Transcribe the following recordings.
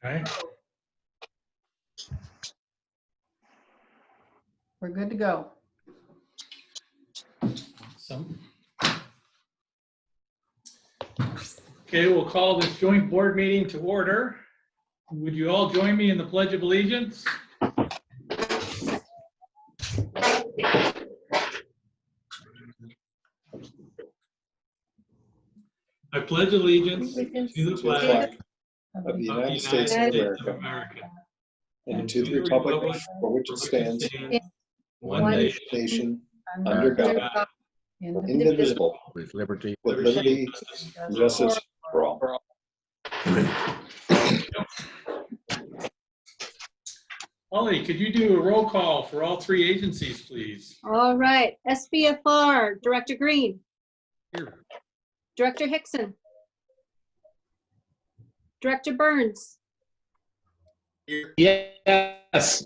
Okay. We're good to go. Some. Okay, we'll call this joint board meeting to order. Would you all join me in the Pledge of Allegiance? I pledge allegiance to the flag of the United States of America and to the republic for which it stands, one nation, under God, indivisible, with liberty. with liberty and justice for all. Holly, could you do a roll call for all three agencies, please? All right, SVFR, Director Green, Here. Director Hickson, Director Burns, Yes.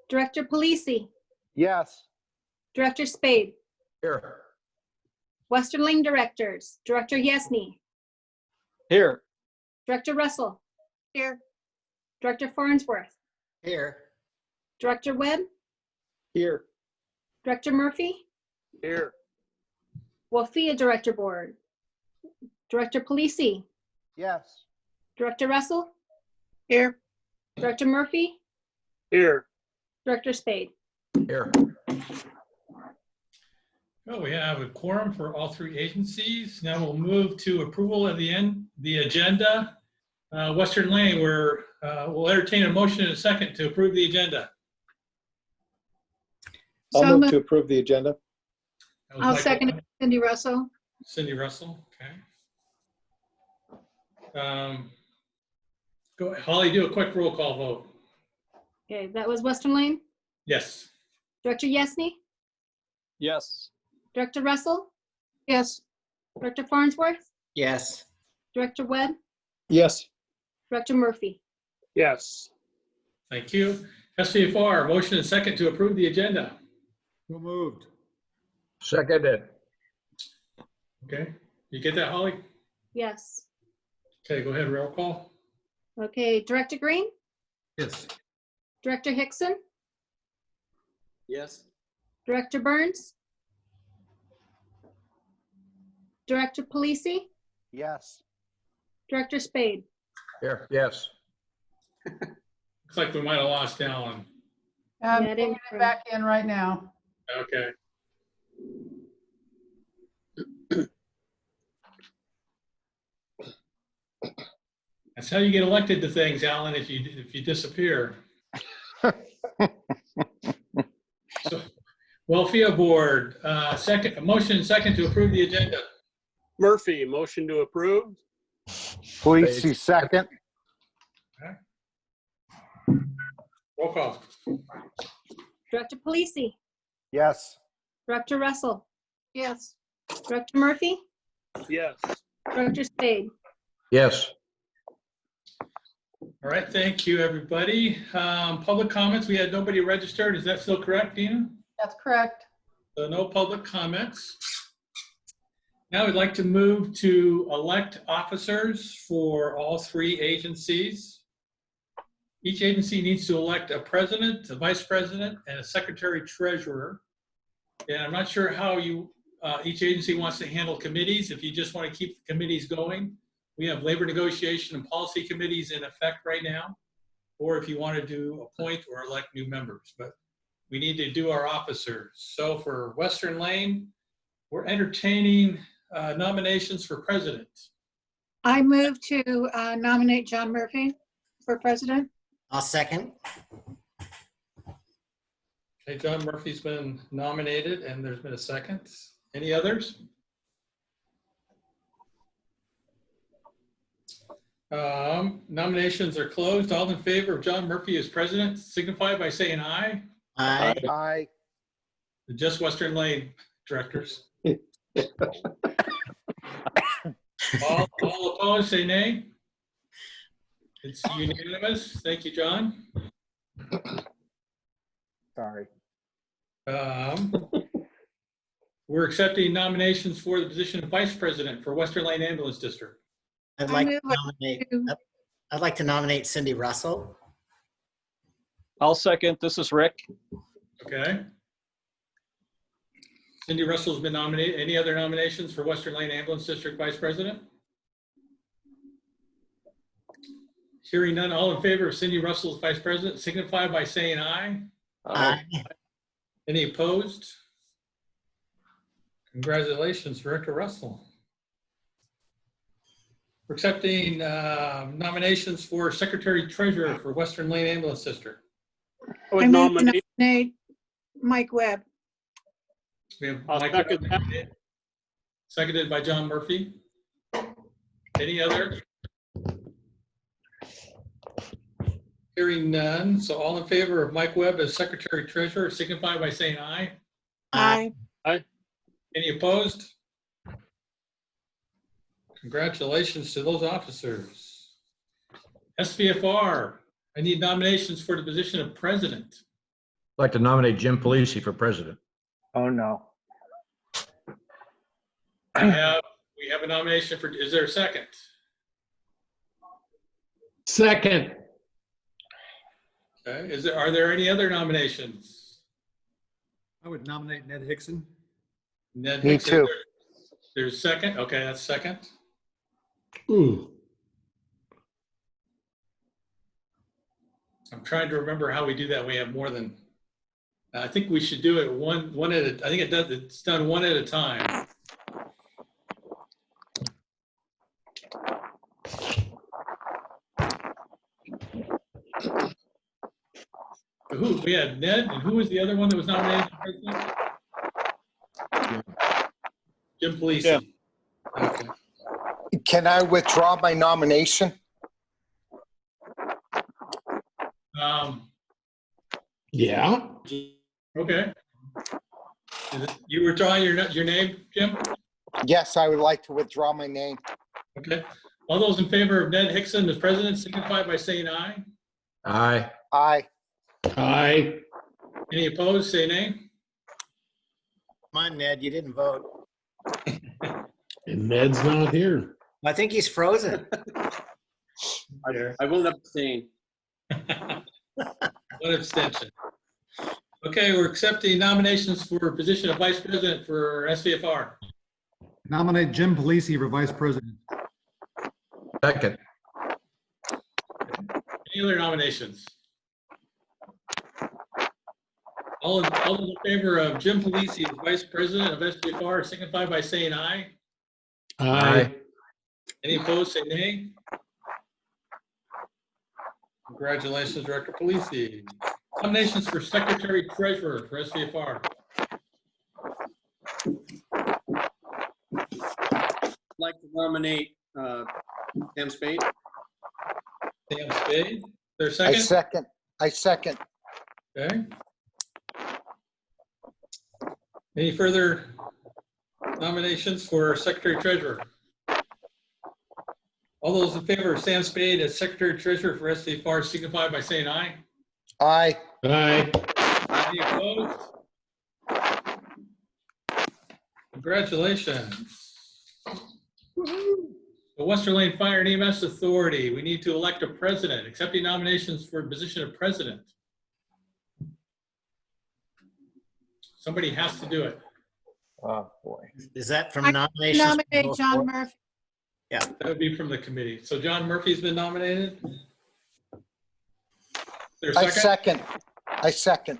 Director Polisi, Yes. Director Spade, Here. Western Lane Directors, Director Yesney, Here. Director Russell, here, Director Farnsworth, Here. Director Webb, Here. Director Murphy, Here. WLFEA Director Board, Director Polisi, Yes. Director Russell, here, Director Murphy, Here. Director Spade. Here. Oh, we have a quorum for all three agencies. Now we'll move to approval of the agenda. Western Lane, we'll entertain a motion in a second to approve the agenda. I'll move to approve the agenda. That was I'll Michael. second it, Cindy Russell. Cindy Russell, okay. Go ahead, Holly, do a quick roll call vote. Okay, that was Western Lane. Yes. Director Yesney, Yes. Director Russell? Yes. Director Farnsworth? Yes. Director Webb? Yes. Director Murphy? Yes. Thank you. SVFR, motion and second to approve the agenda. Who moved? Seconded. Okay, you get that, Holly? Yes. Okay, go ahead, roll call. Okay, Director Green? Yes. Director Hickson? Yes. Director Burns? Director Polisi? Yes. Director Spade? Here. Yes. Looks like we might have lost Alan. Yeah, Bringing didn't- it back in right now. Okay. That's how you get elected to things, Alan, if you disappear. So, WLFEA Board, a motion and second to approve the agenda. Murphy, motion to approve? Polisi, second. Roll call. Director Polisi? Yes. Director Russell? Yes. Director Murphy? Yes. Director Spade? Yes. All right, thank you, everybody. Public comments, we had nobody registered. Is that still correct, Dina? That's correct. So no public comments. Now we'd like to move to elect officers for all three agencies. Each agency needs to elect a president, a vice president, and a secretary treasurer. And I'm not sure how each agency wants to handle committees. If you just want to keep the committees going, we have labor negotiation and policy committees in effect right now. Or if you wanted to appoint or elect new members, but we need to do our officers. So for Western Lane, we're entertaining nominations for president. I move to nominate John Murphy for president. I'll second. Okay, John Murphy's been nominated and there's been a second. Any others? Nominations are closed. All in favor of John Murphy as president, signify by saying aye. Aye. Aye. Just Western Lane directors. All opposed, say nay. It's unanimous. Thank you, John. Sorry. We're accepting nominations for the position of vice president for Western Lane Ambulance District. I'd I like move to nominate. to- I'd like to nominate Cindy Russell. I'll second. This is Rick. Okay. Cindy Russell's been nominated. Any other nominations for Western Lane Ambulance District Vice President? Hearing none, all in favor of Cindy Russell as Vice President signify by saying aye. Aye. Any opposed? Congratulations, Director Russell. We're accepting nominations for Secretary Treasurer for Western Lane Ambulance District. I would I move to nominate. nominate Mike Webb. We have I'll Mike second that. nominated, seconded by John Murphy. Any other? Hearing none, so all in favor of Mike Webb as Secretary Treasurer signify by saying aye. Aye. Any opposed? Congratulations to those officers. SVFR, I need nominations for the position of President. I'd like to nominate Jim Polisi for president. Oh, no. We have a nomination for, is there a second? Second. Okay, are there any other nominations? I would nominate Ned Hickson. Ned Me Hickson, too. There's a second, okay, that's second. Ooh. I'm trying to remember how we do that. We have more than, I think we should do it one at a, I think it's done one at a time. Who, we had Ned, and who was the other one that was nominated for president? Jim Polisi. Yeah. Okay. Can I withdraw my nomination? Yeah. Okay. You withdrawing your name, Jim? Yes, I would like to withdraw my name. Okay. All those in favor of Ned Hickson as president signify by saying aye. Aye. Aye. Aye. Any opposed, say nay. Come on, Ned, you didn't vote. And Ned's not here. I think he's frozen. I will abstain. One abstention. Okay, we're accepting nominations for position of vice president for SVFR. Nominate Jim Polisi for vice president. Second. Any other nominations? All those in favor of Jim Polisi as vice president of SVFR signify by saying aye. Aye. Any opposed, say nay. Congratulations, Director Polisi. Nominations for Secretary Treasurer for SVFR. I'd like to nominate Sam Spade. Sam Spade. There's a I second? second. I second. Okay. Any further nominations for Secretary Treasurer? All those in favor of Sam Spade as Secretary Treasurer for SVFR signify by saying aye. Aye. Aye. Any opposed? Congratulations. The Western Lane Fire and EMS Authority, we need to elect a president. Accepting nominations for the position of president. Somebody has to do it. Oh, boy. Is that from I nominations? Nominate John Murphy. That would be from the committee. So John Murphy's been nominated. There's I a second? second. I second.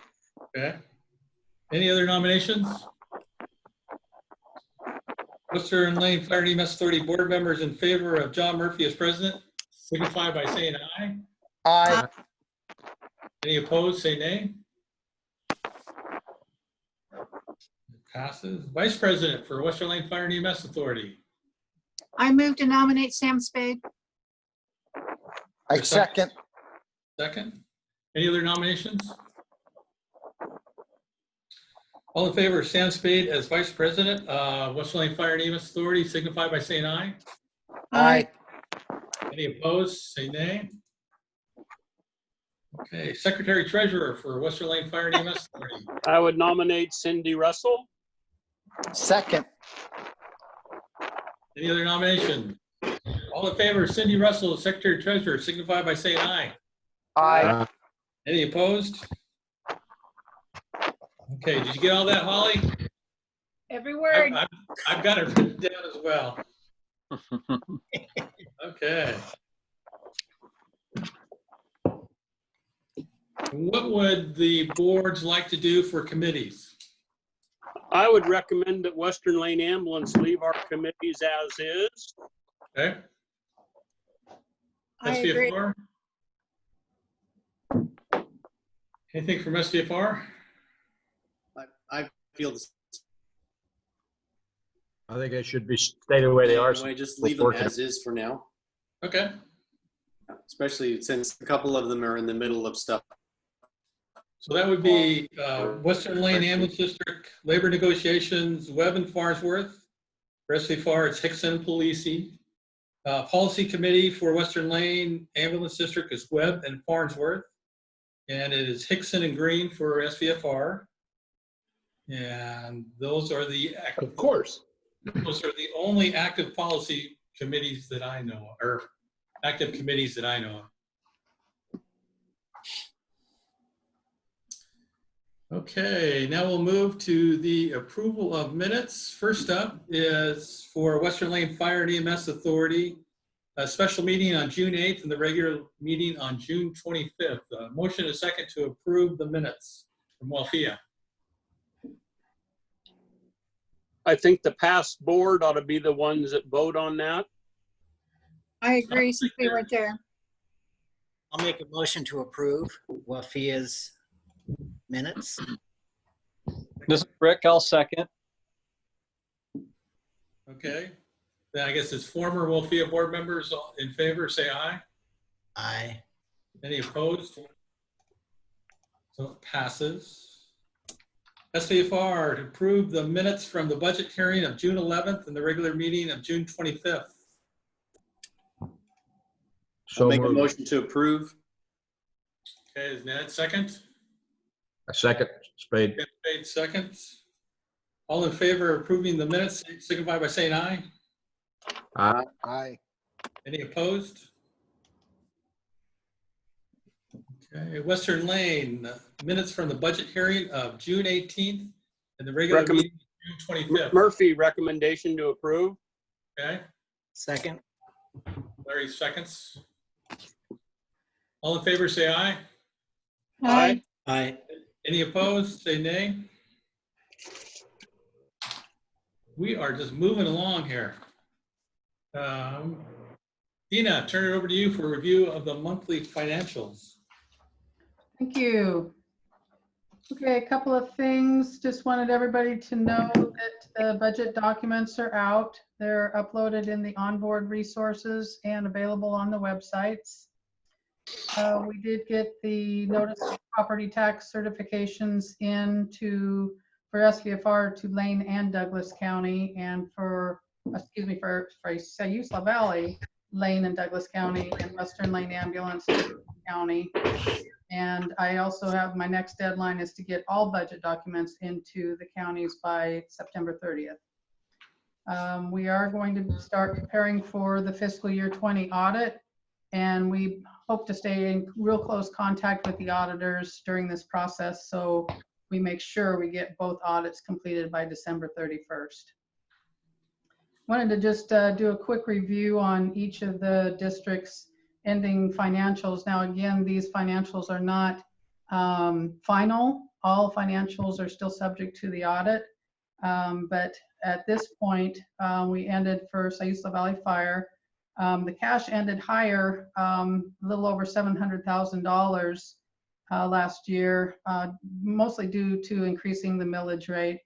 Okay. Any other nominations? Western Lane Fire and EMS Authority board members in favor of John Murphy as president signify by saying aye. Aye. Any opposed, say nay. Passes. Vice President for Western Lane Fire and EMS Authority. I move to nominate Sam Spade. I second. Second. Any other nominations? All in favor of Sam Spade as Vice President, Western Lane Fire and EMS Authority signify by saying aye. Aye. Any opposed, say nay. Okay, Secretary Treasurer for Western Lane Fire and EMS Authority. I would nominate Cindy Russell. Second. Any other nominations? All in favor, Cindy Russell, Secretary Treasurer, signify by saying aye. Aye. Any opposed? Okay, did you get all that, Holly? Every word. I've got it written down as well. Okay. What would the boards like to do for committees? I would recommend that Western Lane Ambulance leave our committees as is. Okay. I agree. SVFR? Anything from SVFR? I feel this. I think it should be stay the way they are. Anyway, just leave them as is for now, Okay. especially since a couple of them are in the middle of stuff. So that would be Western Lane Ambulance District, labor negotiations, Webb and Farnsworth. For SVFR, it's Hickson and Polisi. Policy Committee for Western Lane Ambulance District is Webb and Farnsworth. And it is Hickson and Green for SVFR. And those are the active, Of course. those are the only active policy committees that I know of, or active committees that I know of. Okay, now we'll move to the approval of minutes. First up is for Western Lane Fire and EMS Authority, a special meeting on June 8th and the regular meeting on June 25th. Motion is second to approve the minutes from WLFEA. I think the past board ought to be the ones that vote on that. I agree, since we weren't there. I'll make a motion to approve WLFEA's minutes. This is Rick, I'll second. Okay, then I guess it's former WLFEA board members in favor, say aye. Aye. Any opposed? So it passes. SVFR to approve the minutes from the budget hearing of June 11th and the regular meeting of June 25th. I'll So make a moved. motion to approve. Okay, is Ned second? A second, Spade. Ken Spade seconds. All in favor of approving the minutes, signify by saying aye. Aye. Aye. Any opposed? Okay, Western Lane, minutes from the budget hearing of June 18th and the regular meeting of June 25th. Murphy, recommendation to approve. Okay, Second. Larry seconds. All in favor, say aye. Aye. Aye. Any opposed, say nay. We are just moving along here. Dina, turn it over to you for a review of the monthly financials. Thank you. Okay, a couple of things. Just wanted everybody to know that the budget documents are out. They're uploaded in the onboard resources and available on the websites. We did get the notice of property tax certifications for SVFR to Lane and Douglas County, and for Sayusla Valley, Lane and Douglas County, and Western Lane Ambulance County. And I also have, my next deadline is to get all budget documents into the counties by September 30th. We are going to start preparing for the fiscal year 20 audit, and we hope to stay in real close contact with the auditors during this process, so we make sure we get both audits completed by December 31st. Wanted to just do a quick review on each of the districts' ending financials. Now, again, these financials are not final. All financials are still subject to the audit. But at this point, we ended for Sayusla Valley Fire. The cash ended higher, a little over $700,000 last year, mostly due to increasing the millage rate.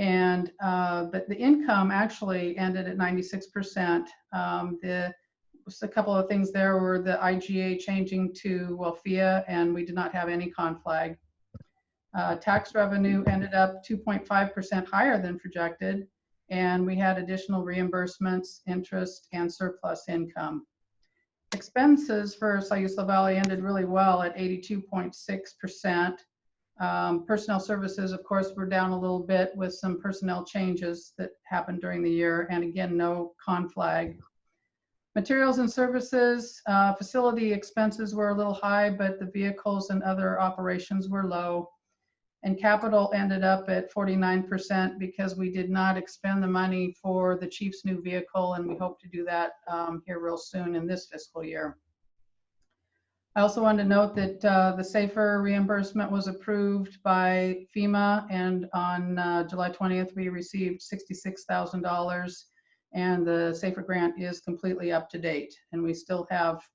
And but the income actually ended at 96%. Just a couple of things there were the IGA changing to WLFEA, and we did not have any conflag. Tax revenue ended up 2.5% higher than projected, and we had additional reimbursements, interest, and surplus income. Expenses for Sayusla Valley ended really well at 82.6%. Personnel services, of course, were down a little bit with some personnel changes that happened during the year, and again, no conflag. Materials and services, facility expenses were a little high, but the vehicles and other operations were low. And capital ended up at 49% because we did not expend the money for the chief's new vehicle, and we hope to do that here real soon in this fiscal year. I also wanted to note that the SAFER reimbursement was approved by FEMA, and on July 20th, we received $66,000, and the SAFER grant is completely up to date, and we still have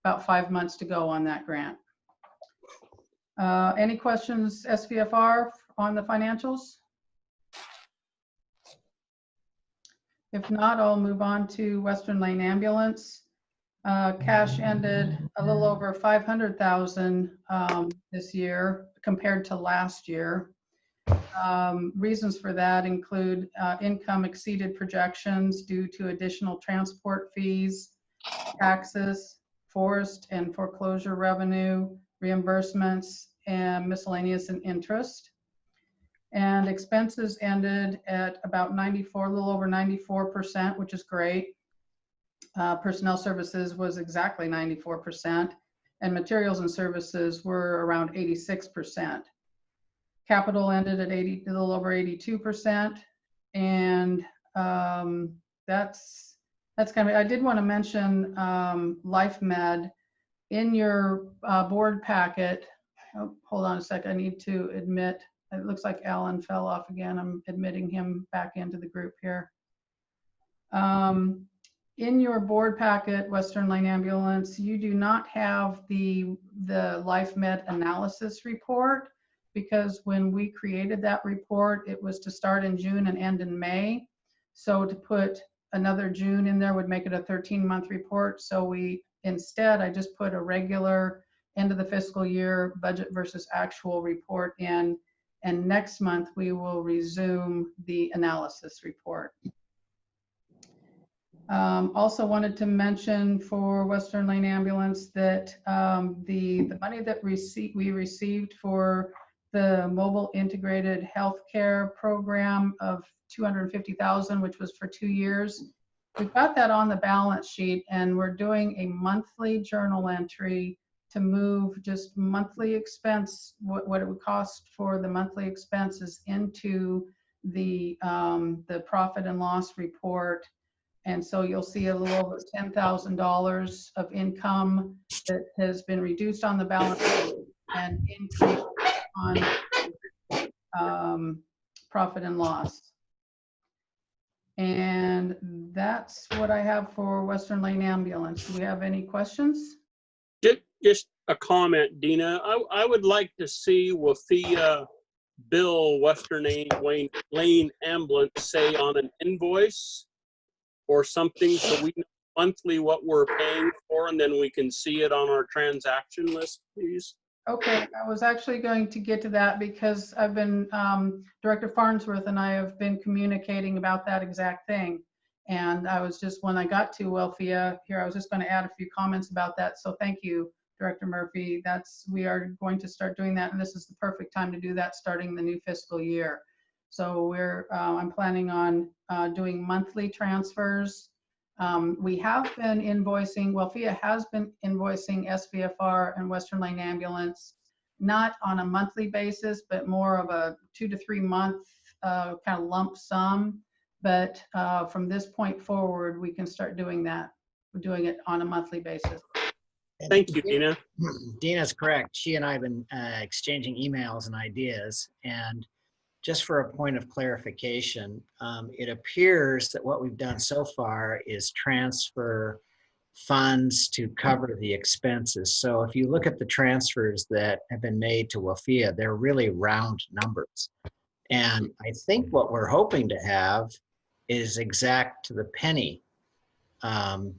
about 5 months to go on that grant. Any questions, SVFR, on the financials? If not, I'll move on to Western Lane Ambulance. Cash ended a little over 500,000 this year compared to last year. Reasons for that include income exceeded projections due to additional transport fees, taxes, forest and foreclosure revenue, reimbursements, and miscellaneous and interest. And expenses ended at about a little over 94%, which is great. Personnel services was exactly 94%, and materials and services were around 86%. Capital ended at a little over 82%, and that's kind of. I did want to mention LifeMed in your board packet. Oh, hold on a second. I need to admit. It looks like Alan fell off again. I'm admitting him back into the group here. In your board packet, Western Lane Ambulance, you do not have the LifeMed analysis report, because when we created that report, it was to start in June and end in May. So to put another June in there would make it a 13-month report. So instead, I just put a regular end of the fiscal year budget versus actual report in, and next month we will resume the analysis report. Also wanted to mention for Western Lane Ambulance that the money that we received for the mobile integrated healthcare program of $250,000, which was for 2 years, we've got that on the balance sheet, and we're doing a monthly journal entry to move just monthly expense, what it would cost for the monthly expenses into the profit and loss report. And so you'll see a little over $10,000 of income that has been reduced on the balance sheet and increased on profit and loss. And that's what I have for Western Lane Ambulance. Do we have any questions? Just a comment, Dina. I would like to see WLFEA bill Western Lane Ambulance, say, on an invoice or something, so we know monthly what we're paying for, and then we can see it on our transaction list, please. Okay, I was actually going to get to that because I've been, Director Farnsworth and I have been communicating about that exact thing. And I was just, when I got to WLFEA here, I was just going to add a few comments about that. So thank you, Director Murphy. We are going to start doing that, and this is the perfect time to do that, starting the new fiscal year. So I'm planning on doing monthly transfers. We have been invoicing, WLFEA has been invoicing SVFR and Western Lane Ambulance, not on a monthly basis, but more of a 2 to 3 month kind of lump sum. But from this point forward, we can start doing that. We're doing it on a monthly basis. Thank you, Dina. Dina's correct. She and I have been exchanging emails and ideas. And just for a point of clarification, it appears that what we've done so far is transfer funds to cover the expenses. So if you look at the transfers that have been made to WLFEA, they're really round numbers. And I think what we're hoping to have is exact to the penny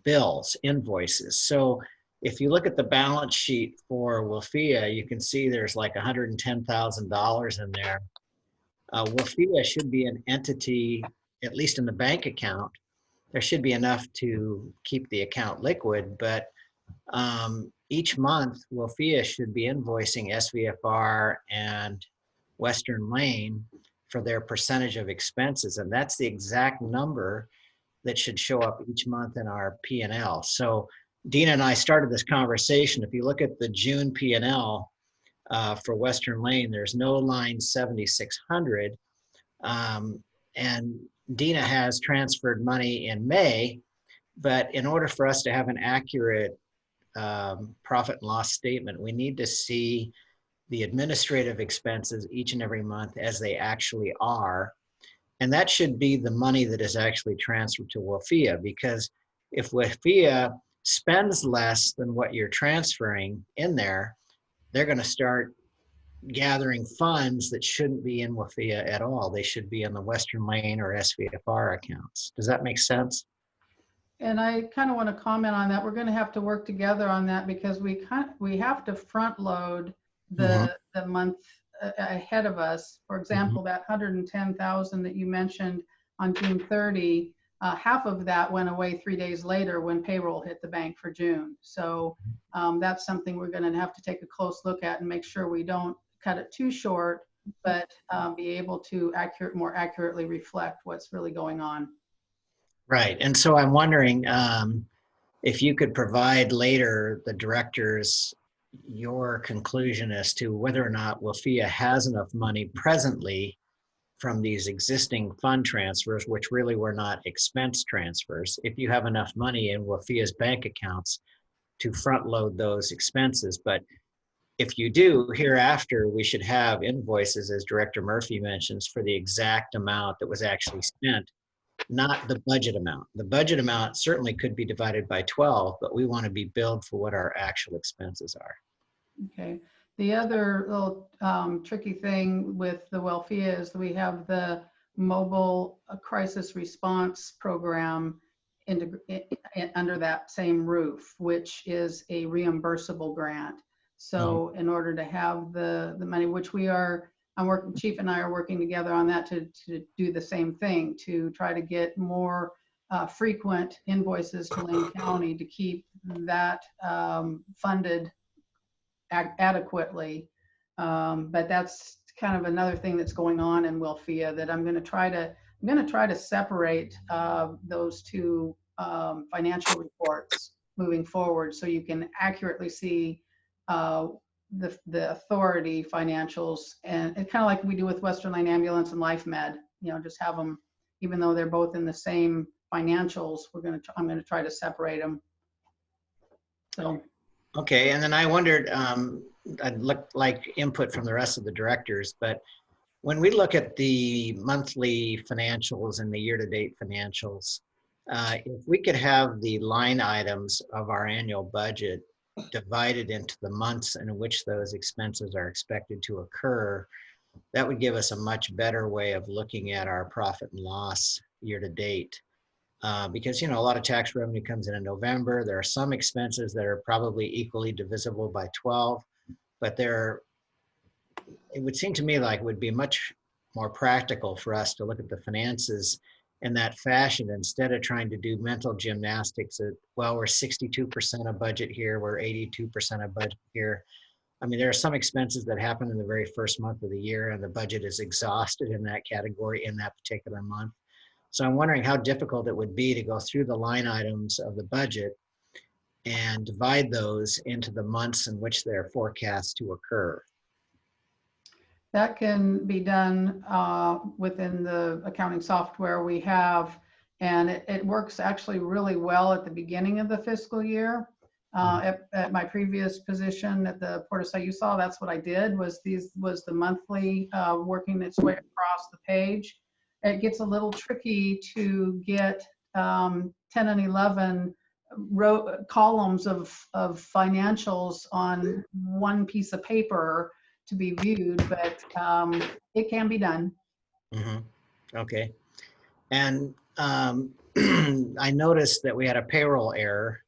bills, invoices. So if you look at the balance sheet for WLFEA, you can see there's like $110,000 in there. WLFEA should be an entity, at least in the bank account. There should be enough to keep the account liquid, but each month WLFEA should be invoicing SVFR and Western Lane for their percentage of expenses. And that's the exact number that should show up each month in our P&L. So Dina and I started this conversation. If you look at the June P&L for Western Lane, there's no line 7600. And Dina has transferred money in May, but in order for us to have an accurate profit and loss statement, we need to see the administrative expenses each and every month as they actually are. And that should be the money that is actually transferred to WLFEA, because if WLFEA spends less than what you're transferring in there, they're going to start gathering funds that shouldn't be in WLFEA at all. They should be in the Western Lane or SVFR accounts. Does that make sense? And I kind of want to comment on that. We're going to have to work together on that because we have to front load the month ahead of us. For example, that 110,000 that you mentioned on June 30, half of that went away 3 days later when payroll hit the bank for June. So that's something we're going to have to take a close look at and make sure we don't cut it too short, but be able to more accurately reflect what's really going on. Right. And so I'm wondering if you could provide later the directors your conclusion as to whether or not WLFEA has enough money presently from these existing fund transfers, which really were not expense transfers. If you have enough money in WLFEA's bank accounts to front load those expenses. But if you do, hereafter, we should have invoices, as Director Murphy mentions, for the exact amount that was actually spent, not the budget amount. The budget amount certainly could be divided by 12, but we want to be billed for what our actual expenses are. Okay. The other little tricky thing with the WLFEA is that we have the mobile crisis response program under that same roof, which is a reimbursable grant. So in order to have the money, which Chief and I are working together on that to do the same thing, to try to get more frequent invoices to Lane County to keep that funded adequately. But that's kind of another thing that's going on in WLFEA that I'm going to try to separate those two financial reports moving forward, so you can accurately see the authority financials, and kind of like we do with Western Lane Ambulance and Life Med, just have them, even though they're both in the same financials, I'm going to try to separate them. So. Okay, and then I wondered, I'd like input from the rest of the directors, but when we look at the monthly financials and the year-to-date financials, if we could have the line items of our annual budget divided into the months in which those expenses are expected to occur, that would give us a much better way of looking at our profit and loss year-to-date. Because, a lot of tax revenue comes in November. There are some expenses that are probably equally divisible by 12, but it would seem to me like it would be much more practical for us to look at the finances in that fashion instead of trying to do mental gymnastics at, well, we're 62% of budget here, we're 82% of budget here. I mean, there are some expenses that happen in the very first month of the year and the budget is exhausted in that category in that particular month. So I'm wondering how difficult it would be to go through the line items of the budget and divide those into the months in which they're forecast to occur. That can be done within the accounting software we have, and it works actually really well at the beginning of the fiscal year. At my previous position at the Port of St. Saw, that's what I did, was the monthly working its way across the page. It gets a little tricky to get 10 and 11 columns of financials on one piece of paper to be viewed, but it can be done. Okay. And I noticed that we had a payroll error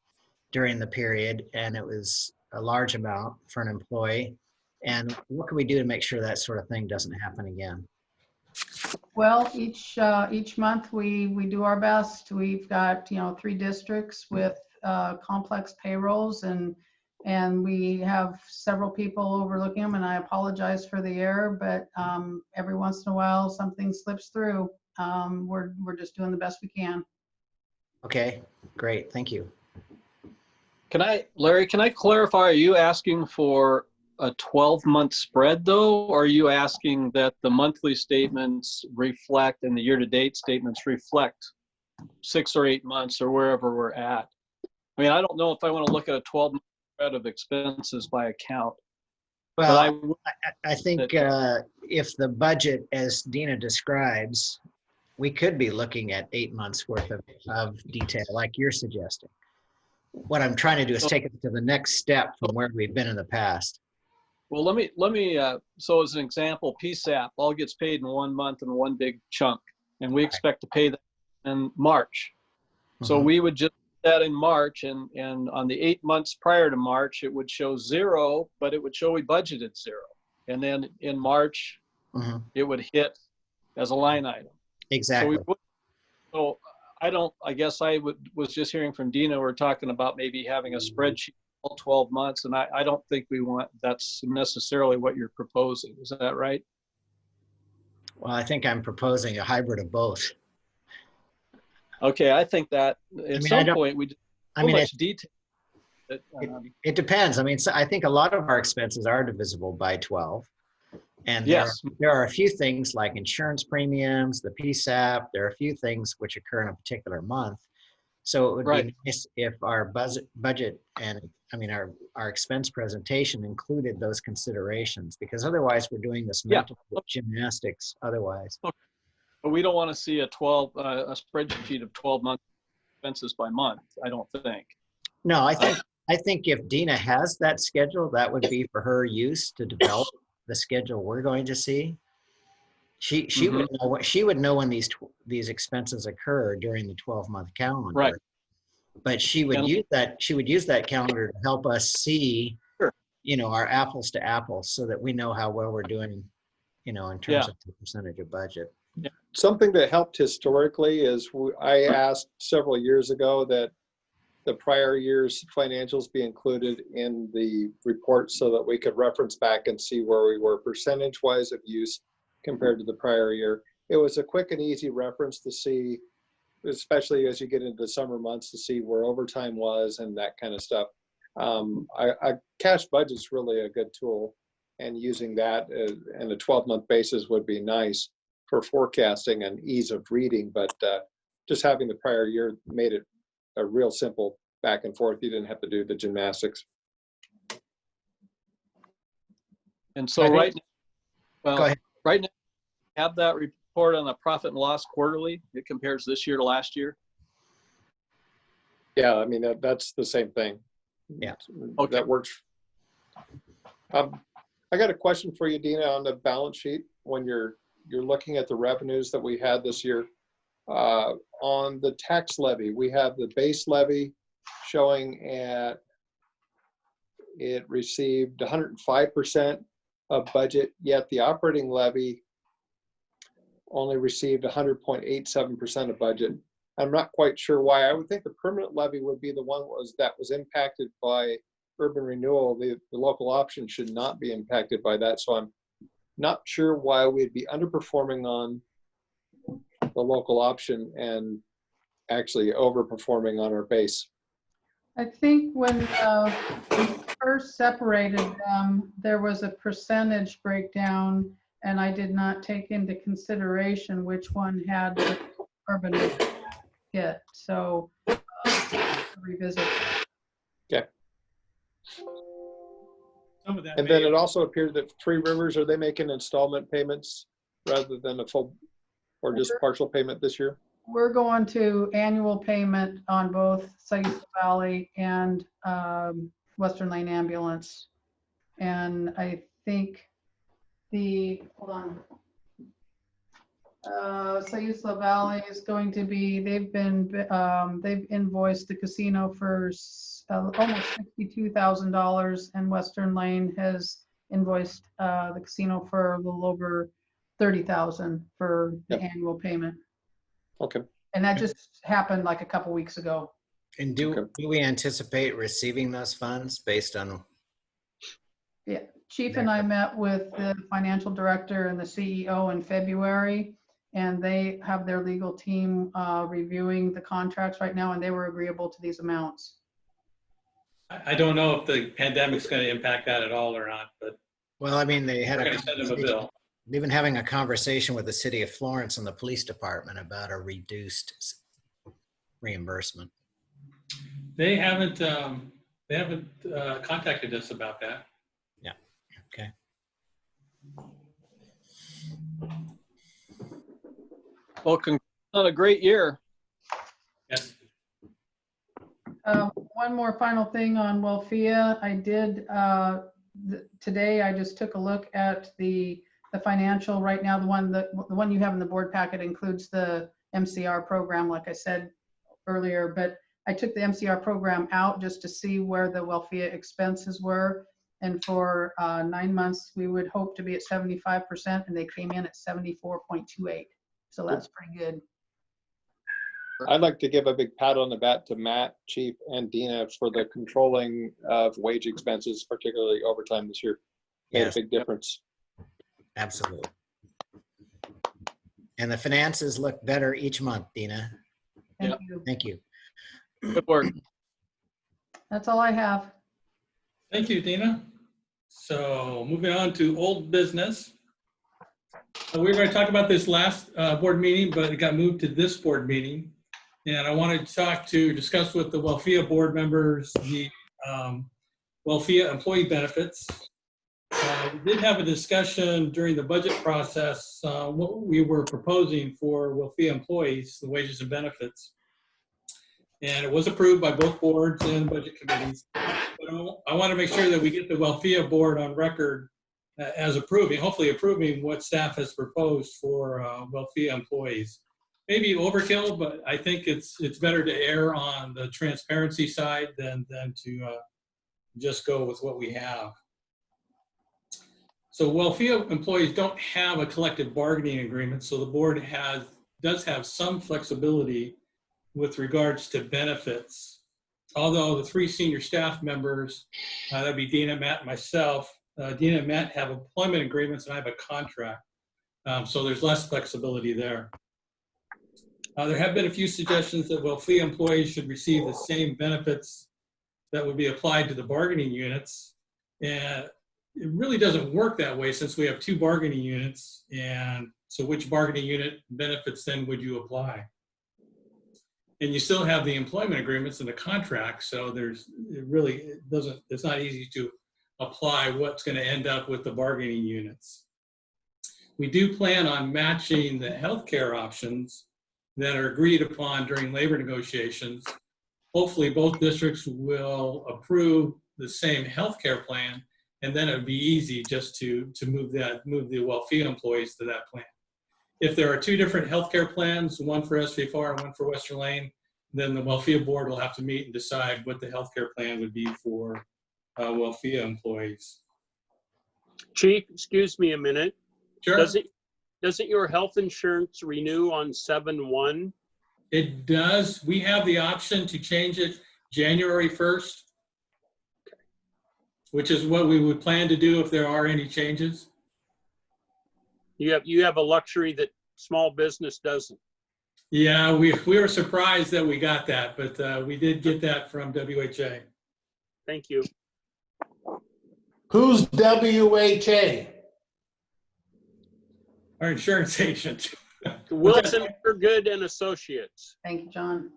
during the period, and it was a large amount for an employee. And what can we do to make sure that sort of thing doesn't happen again? Well, each month we do our best. We've got 3 districts with complex payrolls, and we have several people overlooking them. And I apologize for the error, but every once in a while something slips through. We're just doing the best we can. Okay, great, thank you. Larry, can I clarify, are you asking for a 12-month spread though? Or are you asking that the monthly statements reflect and the year-to-date statements reflect 6 or 8 months or wherever we're at? I mean, I don't know if I want to look at a 12-month spread of expenses by account. But I Well, I think if the budget, as Dina describes, we could be looking at 8 months worth of detail like you're suggesting. What I'm trying to do is take it to the next step from where we've been in the past. Well, let me. So as an example, PSAP all gets paid in 1 month in one big chunk, and we expect to pay that in March. So we would just do that in March, and on the 8 months prior to March, it would show 0, but it would show we budgeted 0, and then in March, it would hit as a line item. Exactly. So I guess was just hearing from Dina, we're talking about maybe having a spreadsheet all 12 months, and I don't think that's necessarily what you're proposing. Is that right? Well, I think I'm proposing a hybrid of both. Okay, I think that at some point we just so much detail. It depends. I mean, so I think a lot of our expenses are divisible by 12. And there are a few things like insurance premiums, the PSAP, there are a few things which occur in a particular month. So it would be nice if our budget and our expense presentation included those considerations, because otherwise we're doing this mental gymnastics otherwise. Okay. But we don't want to see a spreadsheet of 12 month expenses by month, I don't think. No, I think if Dina has that schedule, that would be for her use to develop the schedule we're going to see. She would know when these expenses occur during the 12-month calendar. Right. But she would use that calendar to help us see, our apples to apples, so that we know how well we're doing, in terms of the percentage of budget. Yeah. Something that helped historically is I asked several years ago that the prior year's financials be included in the report so that we could reference back and see where we were percentage-wise of use compared to the prior year. It was a quick and easy reference to see, especially as you get into the summer months, to see where overtime was and that kind of stuff. Cash budget's really a good tool, and using that in a 12-month basis would be nice for forecasting and ease of reading, but just having the prior year made it a real simple back and forth. You didn't have to do the gymnastics. And so right now, have that report on the profit and loss quarterly. It compares this year to last year. Yeah, I mean, that's the same thing. Yeah. Okay. That works. I got a question for you, Dina, on the balance sheet. When you're looking at the revenues that we had this year, on the tax levy, we have the base levy showing it received 105% of budget, yet the operating levy only received 100.87% of budget. I'm not quite sure why. I would think the permanent levy would be the one that was impacted by urban renewal. The local option should not be impacted by that. So I'm not sure why we'd be underperforming on the local option and actually overperforming on our base. I think when we first separated them, there was a percentage breakdown, and I did not take into consideration which one had the urban hit. So revisit that. Okay. And then it also appeared that Three Rivers, are they making installment payments rather than a full or just partial payment this year? We're going to annual payment on both Sayula Valley and Western Lane Ambulance. And I think hold on. Sayula Valley is going to be, they've invoiced the casino for almost $62,000, and Western Lane has invoiced the casino for a little over $30,000 for the annual payment. Okay. And that just happened like a couple weeks ago. And do we anticipate receiving those funds based on? Yeah, Chief and I met with the financial director and the CEO in February, and they have their legal team reviewing the contracts right now, and they were agreeable to these amounts. I don't know if the pandemic's going to impact that at all or not, but Well, I mean, they had we're a going to send them a conversation, bill. even having a conversation with the city of Florence and the police department about a reduced reimbursement. They haven't contacted us about that. Yeah. Okay. Well, congrats on a great year. Yes. One more final thing on WLFEA. I did, today I just took a look at the financial right now. The one you have in the board packet includes the MCR program, like I said earlier, but I took the MCR program out just to see where the WLFEA expenses were. And for 9 months, we would hope to be at 75%, and they came in at 74.28. So that's pretty good. I'd like to give a big pat on the back to Matt, Chief, and Dina for the controlling of wage expenses, particularly overtime this year. Made Yes. a big difference. Absolutely. And the finances look better each month, Dina. Thank Yep. you. Thank you. Good work. That's all I have. Thank you, Dina. So moving on to old business. We were going to talk about this last board meeting, but it got moved to this board meeting. And I wanted to discuss with the WLFEA board members the WLFEA employee benefits. We did have a discussion during the budget process, what we were proposing for WLFEA employees, the wages and benefits. And it was approved by both boards and budget committees. But I want to make sure that we get the WLFEA board on record as approving, hopefully approving what staff has proposed for WLFEA employees. Maybe overkill, but I think it's better to err on the transparency side than to just go with what we have. So WLFEA employees don't have a collective bargaining agreement, so the board does have some flexibility with regards to benefits. Although the 3 senior staff members, that'd be Dina, Matt, and myself, Dina and Matt have employment agreements and I have a contract. So there's less flexibility there. There have been a few suggestions that WLFEA employees should receive the same benefits that would be applied to the bargaining units. And it really doesn't work that way since we have 2 bargaining units. And so which bargaining unit benefits then would you apply? And you still have the employment agreements and the contract. So it's not easy to apply what's going to end up with the bargaining units. We do plan on matching the healthcare options that are agreed upon during labor negotiations. Hopefully both districts will approve the same healthcare plan, and then it would be easy just to move the WLFEA employees to that plan. If there are 2 different healthcare plans, one for SVFR and one for Western Lane, then the WLFEA board will have to meet and decide what the healthcare plan would be for WLFEA employees. Chief, excuse me a minute. Sure. Doesn't your health insurance renew on 7/1? It does. We have the option to change it January 1st, which is what we would plan to do if there are any changes. You have a luxury that small business doesn't. Yeah, we were surprised that we got that, but we did get that from WHA. Thank you. Who's WHA? Our insurance agent. Wilson Good and Associates. Thank you, John.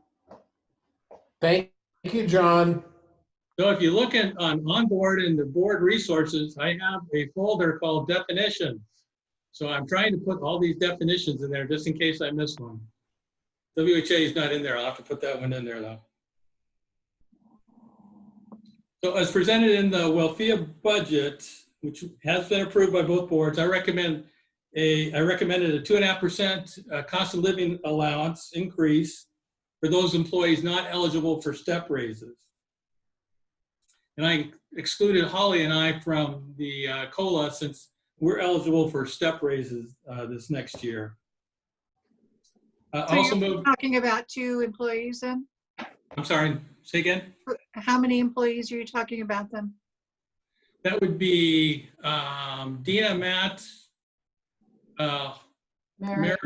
Thank you, John. So if you look on onboard in the board resources, I have a folder called definitions. So I'm trying to put all these definitions in there just in case I miss one. WHA is not in there. I'll have to put that one in there though. So as presented in the WLFEA budget, which has been approved by both boards, I recommended a 2.5% cost of living allowance increase for those employees not eligible for step raises. And I excluded Holly and I from the COLA since we're eligible for step raises this next year. So you're talking about 2 employees then? I'm sorry, say again? How many employees are you talking about then? That would be Dina, Matt, Mary,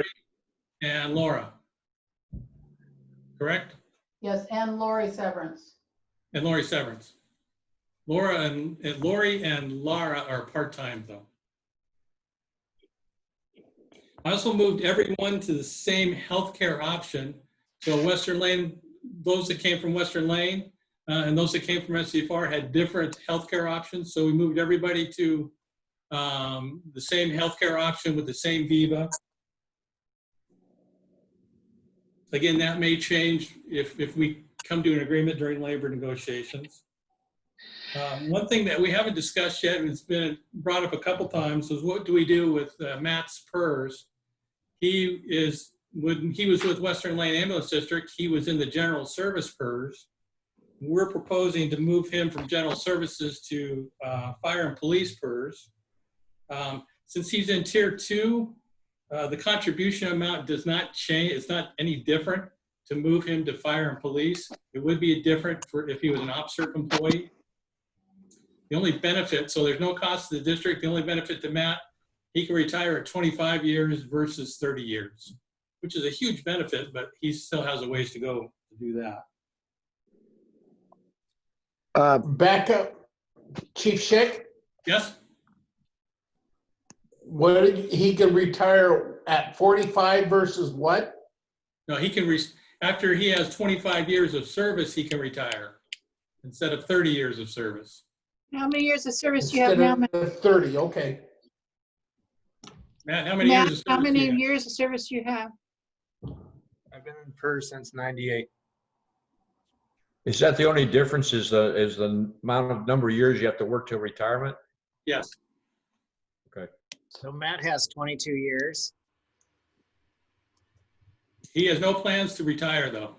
and Laura. Correct? Yes, and Lori Severance. And Lori Severance. Lori and Laura are part-time though. I also moved everyone to the same healthcare option. So Western Lane, those that came from Western Lane and those that came from SVFR had different healthcare options. So we moved everybody to the same healthcare option with the same Viva. Again, that may change if we come to an agreement during labor negotiations. One thing that we haven't discussed yet, and it's been brought up a couple times, is what do we do with Matt's PERS? When he was with Western Lane Ambulance District, he was in the general service PERS. We're proposing to move him from general services to fire and police PERS. Since he's in tier 2, the contribution amount does not change. It's not any different to move him to fire and police. It would be different for if he was an OPSERP employee. The only benefit, so there's no cost to the district. The only benefit to Matt, he can retire at 25 years versus 30 years, which is a huge benefit, but he still has a ways to go to do that. Back up, Chief Schick, Yes? he can retire at 45 versus what? No, he can, after he has 25 years of service, he can retire instead of 30 years of service. How many years of service do you have now, Matt? Instead of 30, okay. Matt, how many Matt, years of service how many do you have? years of service do you have? I've been in PERS since '98. Is that the only difference is the number of years you have to work till retirement? Yes. Okay. So Matt has 22 years. He has no plans to retire, though.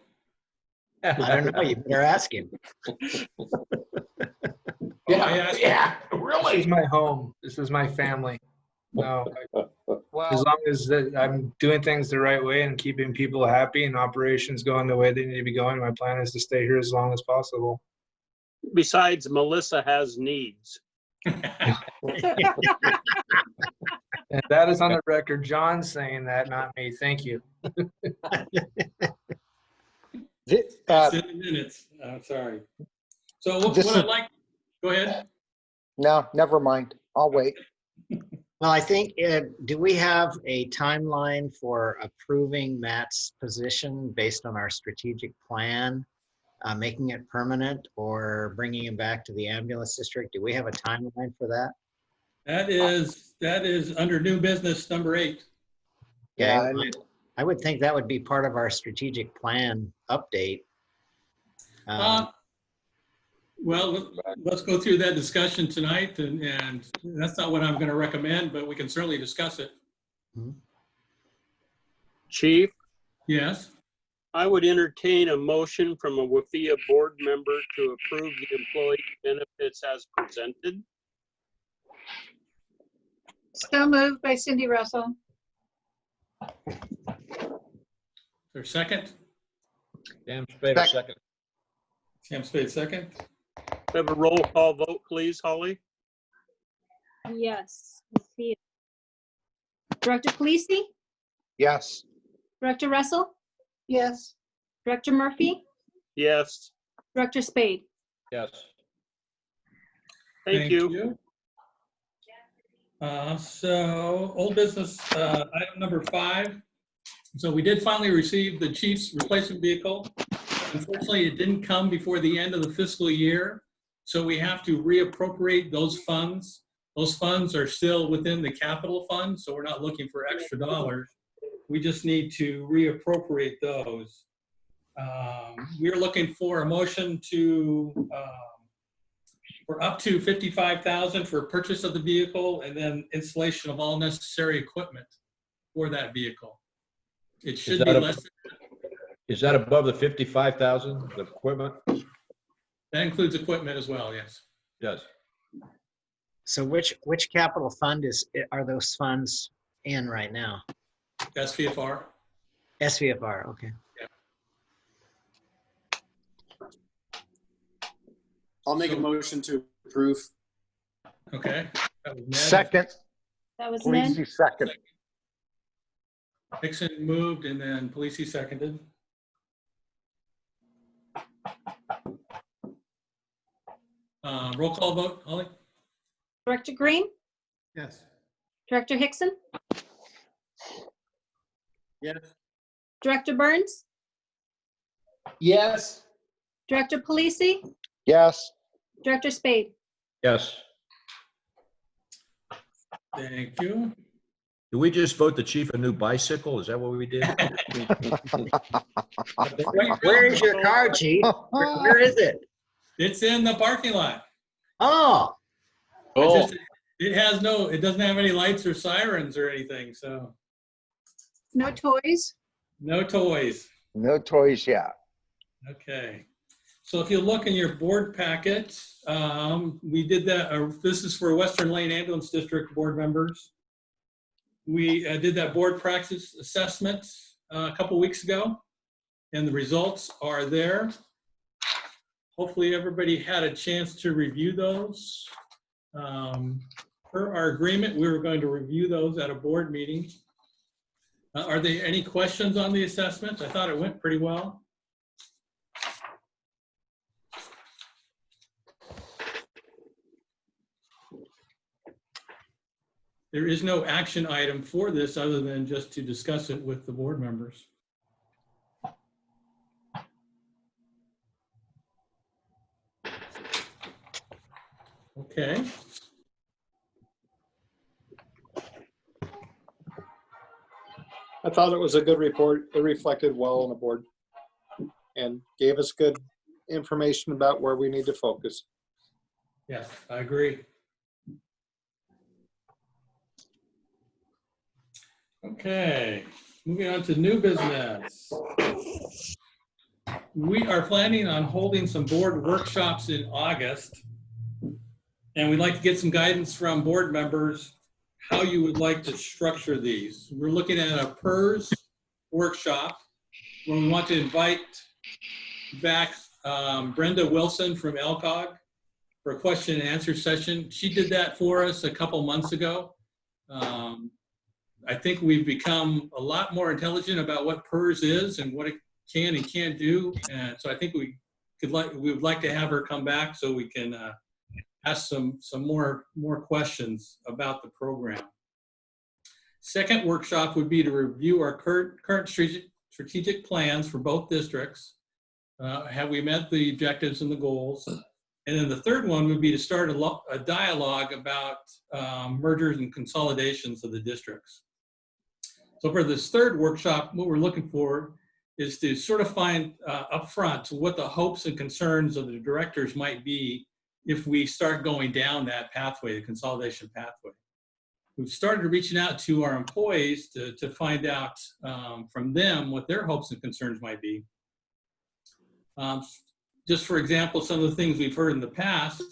I don't know, you better ask him. Yeah, This really? is my home. This is my family. No, as Well, long as I'm doing things the right way and keeping people happy and operations going the way they need to be going, my plan is to stay here as long as possible. Besides, Melissa has needs. And that is on the record. John saying that, not me. Thank you. It's in the minutes. Sorry. So what I'd like, go ahead. No, never mind. I'll wait. Well, I think, do we have a timeline for approving Matt's position based on our strategic plan, making it permanent or bringing him back to the ambulance district? Do we have a timeline for that? That is under new business number 8. Yeah, I would think that would be part of our strategic plan update. Well, let's go through that discussion tonight, and that's not what I'm going to recommend, but we can certainly discuss it. Chief, Yes. I would entertain a motion from a WLFEA board member to approve the employee benefits as presented. So moved by Cindy Russell. Is there a second? Sam Spade, a second. Sam Spade, second. We have a roll call vote, please, Holly. Yes. Let's see. Director Polisi, Yes. Director Russell, Yes. Director Murphy, Yes, Director Spade. Yes. thank you. So old business, item number 5. So we did finally receive the chief's replacement vehicle. Unfortunately, it didn't come before the end of the fiscal year. So we have to reappropriate those funds. Those funds are still within the capital fund, so we're not looking for extra dollars. We just need to reappropriate those. We're looking for a motion to, for up to $55,000 for purchase of the vehicle and then installation of all necessary equipment for that vehicle. It should be less. Is that above the 55,000, the equipment? That includes equipment as well, yes. Yes. So which capital fund are those funds in right now? SVFR. SVFR, okay. I'll make a motion to approve. Okay. That was Ned. Second. That was Ned. Polisi, second. Hickson moved and then Polisi seconded. Roll call vote, Holly? Director Green, Yes. Director Hickson, Yes. Director Burns, Yes. Director Polisi, Yes. Director Spade. Yes. Thank you. Do we just vote the chief a new bicycle? Is that what we did? Where is your car, chief? Where is it? It's in the parking lot. Oh, It's just, it doesn't have any lights or sirens or anything, so No toys? no toys. No toys yet. Okay. So if you look in your board packet, we did that, this is for Western Lane Ambulance District board members. We did that board practice assessment a couple weeks ago, and the results are there. Hopefully everybody had a chance to review those. Per our agreement, we were going to review those at a board meeting. Are there any questions on the assessment? I thought it went pretty well. There is no action item for this other than just to discuss it with the board members. Okay. I thought it was a good report. It reflected well on the board and gave us good information about where we need to focus. Yes, I agree. Okay, moving on to new business. We are planning on holding some board workshops in August, and we'd like to get some guidance from board members how you would like to structure these. We're looking at a PERS workshop where we want to invite back Brenda Wilson from LCOG for a question and answer session. She did that for us a couple months ago. I think we've become a lot more intelligent about what PERS is and what it can and can't do. And so I think we would like to have her come back so we can ask some more questions about the program. Second workshop would be to review our current strategic plans for both districts. Have we met the objectives and the goals? And then the third one would be to start a dialogue about mergers and consolidations of the districts. So for this third workshop, what we're looking for is to sort of find upfront what the hopes and concerns of the directors might be if we start going down that pathway, the consolidation pathway. We've started reaching out to our employees to find out from them what their hopes and concerns might be. Just for example, some of the things we've heard in the past.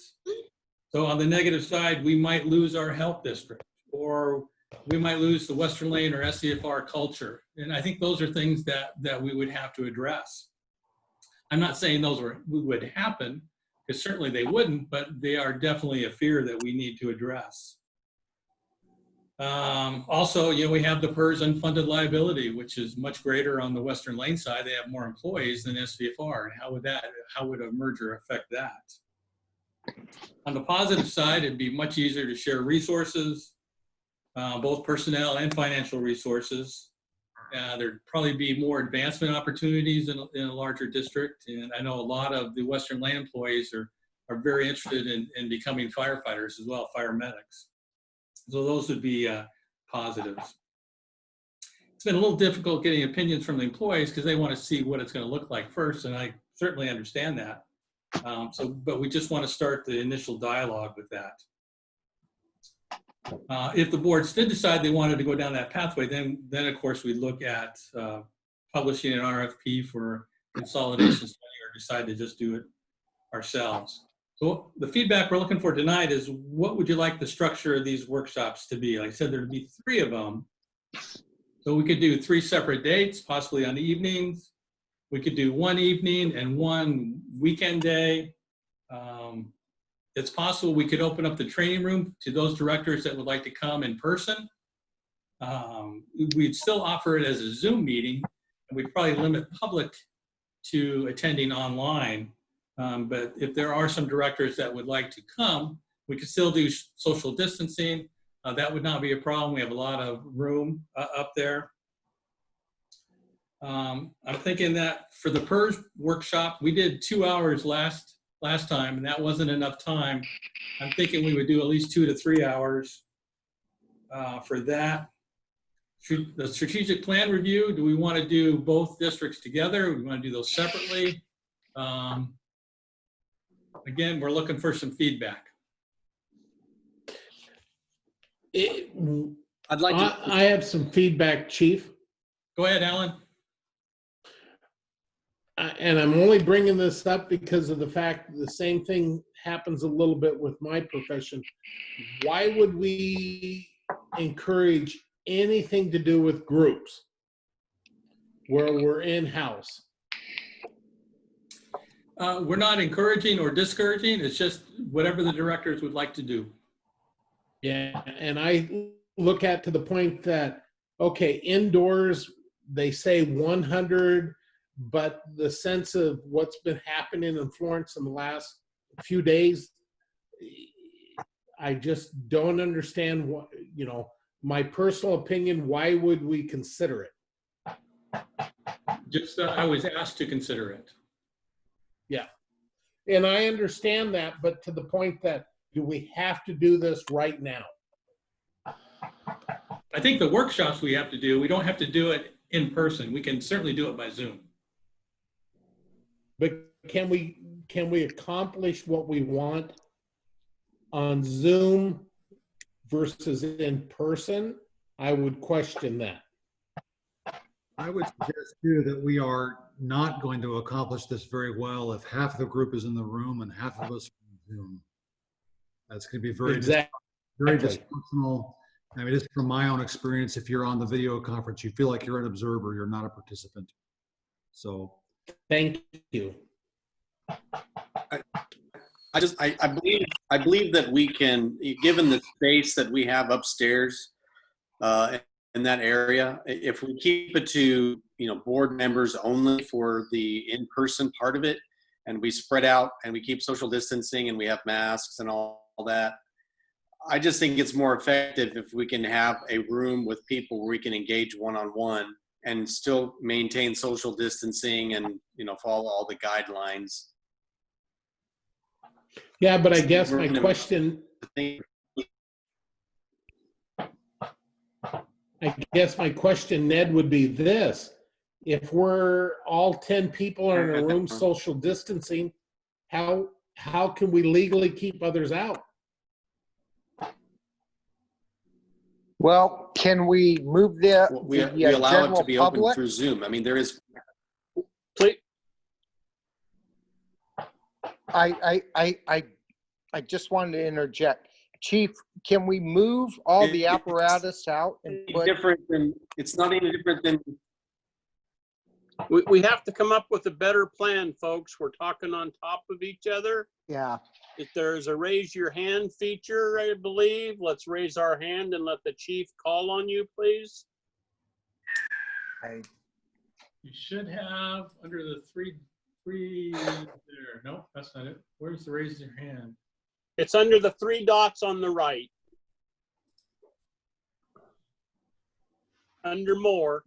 So on the negative side, we might lose our health district, or we might lose the Western Lane or SVFR culture. And I think those are things that we would have to address. I'm not saying those would happen, because certainly they wouldn't, but they are definitely a fear that we need to address. Also, we have the PERS unfunded liability, which is much greater on the Western Lane side. They have more employees than SVFR. And how would a merger affect that? On the positive side, it'd be much easier to share resources, both personnel and financial resources. There'd probably be more advancement opportunities in a larger district. And I know a lot of the Western Lane employees are very interested in becoming firefighters as well, fire medics. So those would be positives. It's been a little difficult getting opinions from the employees because they want to see what it's going to look like first, and I certainly understand that. But we just want to start the initial dialogue with that. If the boards did decide they wanted to go down that pathway, then of course we'd look at publishing an RFP for consolidation study or decide to just do it ourselves. So the feedback we're looking for tonight is, what would you like the structure of these workshops to be? Like I said, there'd be 3 of them. So we could do 3 separate dates, possibly on the evenings. We could do 1 evening and 1 weekend day. It's possible we could open up the training room to those directors that would like to come in person. We'd still offer it as a Zoom meeting, and we'd probably limit public to attending online. But if there are some directors that would like to come, we could still do social distancing. That would not be a problem. We have a lot of room up there. I'm thinking that for the PERS workshop, we did 2 hours last time, and that wasn't enough time. I'm thinking we would do at least 2 to 3 hours for that. The strategic plan review, do we want to do both districts together? Do we want to do those separately? Again, we're looking for some feedback. I'd like to. I have some feedback, Chief. Go ahead, Alan. And I'm only bringing this up because of the fact that the same thing happens a little bit with my profession. Why would we encourage anything to do with groups where we're in-house? We're not encouraging or discouraging. It's just whatever the directors would like to do. Yeah, and I look at to the point that, okay, indoors, they say 100, but the sense of what's been happening in Florence in the last few days, I just don't understand what, you know, my personal opinion, why would we consider it? Just I was asked to consider it. Yeah. And I understand that, but to the point that, do we have to do this right now? I think the workshops we have to do, we don't have to do it in person. We can certainly do it by Zoom. But can we accomplish what we want on Zoom versus in person? I would question that. I would suggest too that we are not going to accomplish this very well if half of the group is in the room and half of us are on Zoom. That's going to be very dysfunctional. I mean, just from my own experience, if you're on the video conference, you feel like you're an observer, you're not a participant. So, thank you. I believe that we can, given the space that we have upstairs in that area, if we keep it to, you know, board members only for the in-person part of it, and we spread out and we keep social distancing and we have masks and all that, I just think it's more effective if we can have a room with people where we can engage one-on-one and still maintain social distancing and, you know, follow all the guidelines. Yeah, but I guess my question, Ned, would be this. If we're all 10 people are in a room social distancing, how can we legally keep others out? Well, can we move the we allow it to be public? open through Zoom. I mean, there is. I just wanted to interject. Chief, can we move all the apparatus out and put... It's not any different than. We have to come up with a better plan, folks. We're talking on top of each other. Yeah. If there's a raise your hand feature, I believe, let's raise our hand and let the chief call on you, please. You should have under the three there. No, that's not it. Where's the raise your hand? It's under the 3 dots on the right. Under more.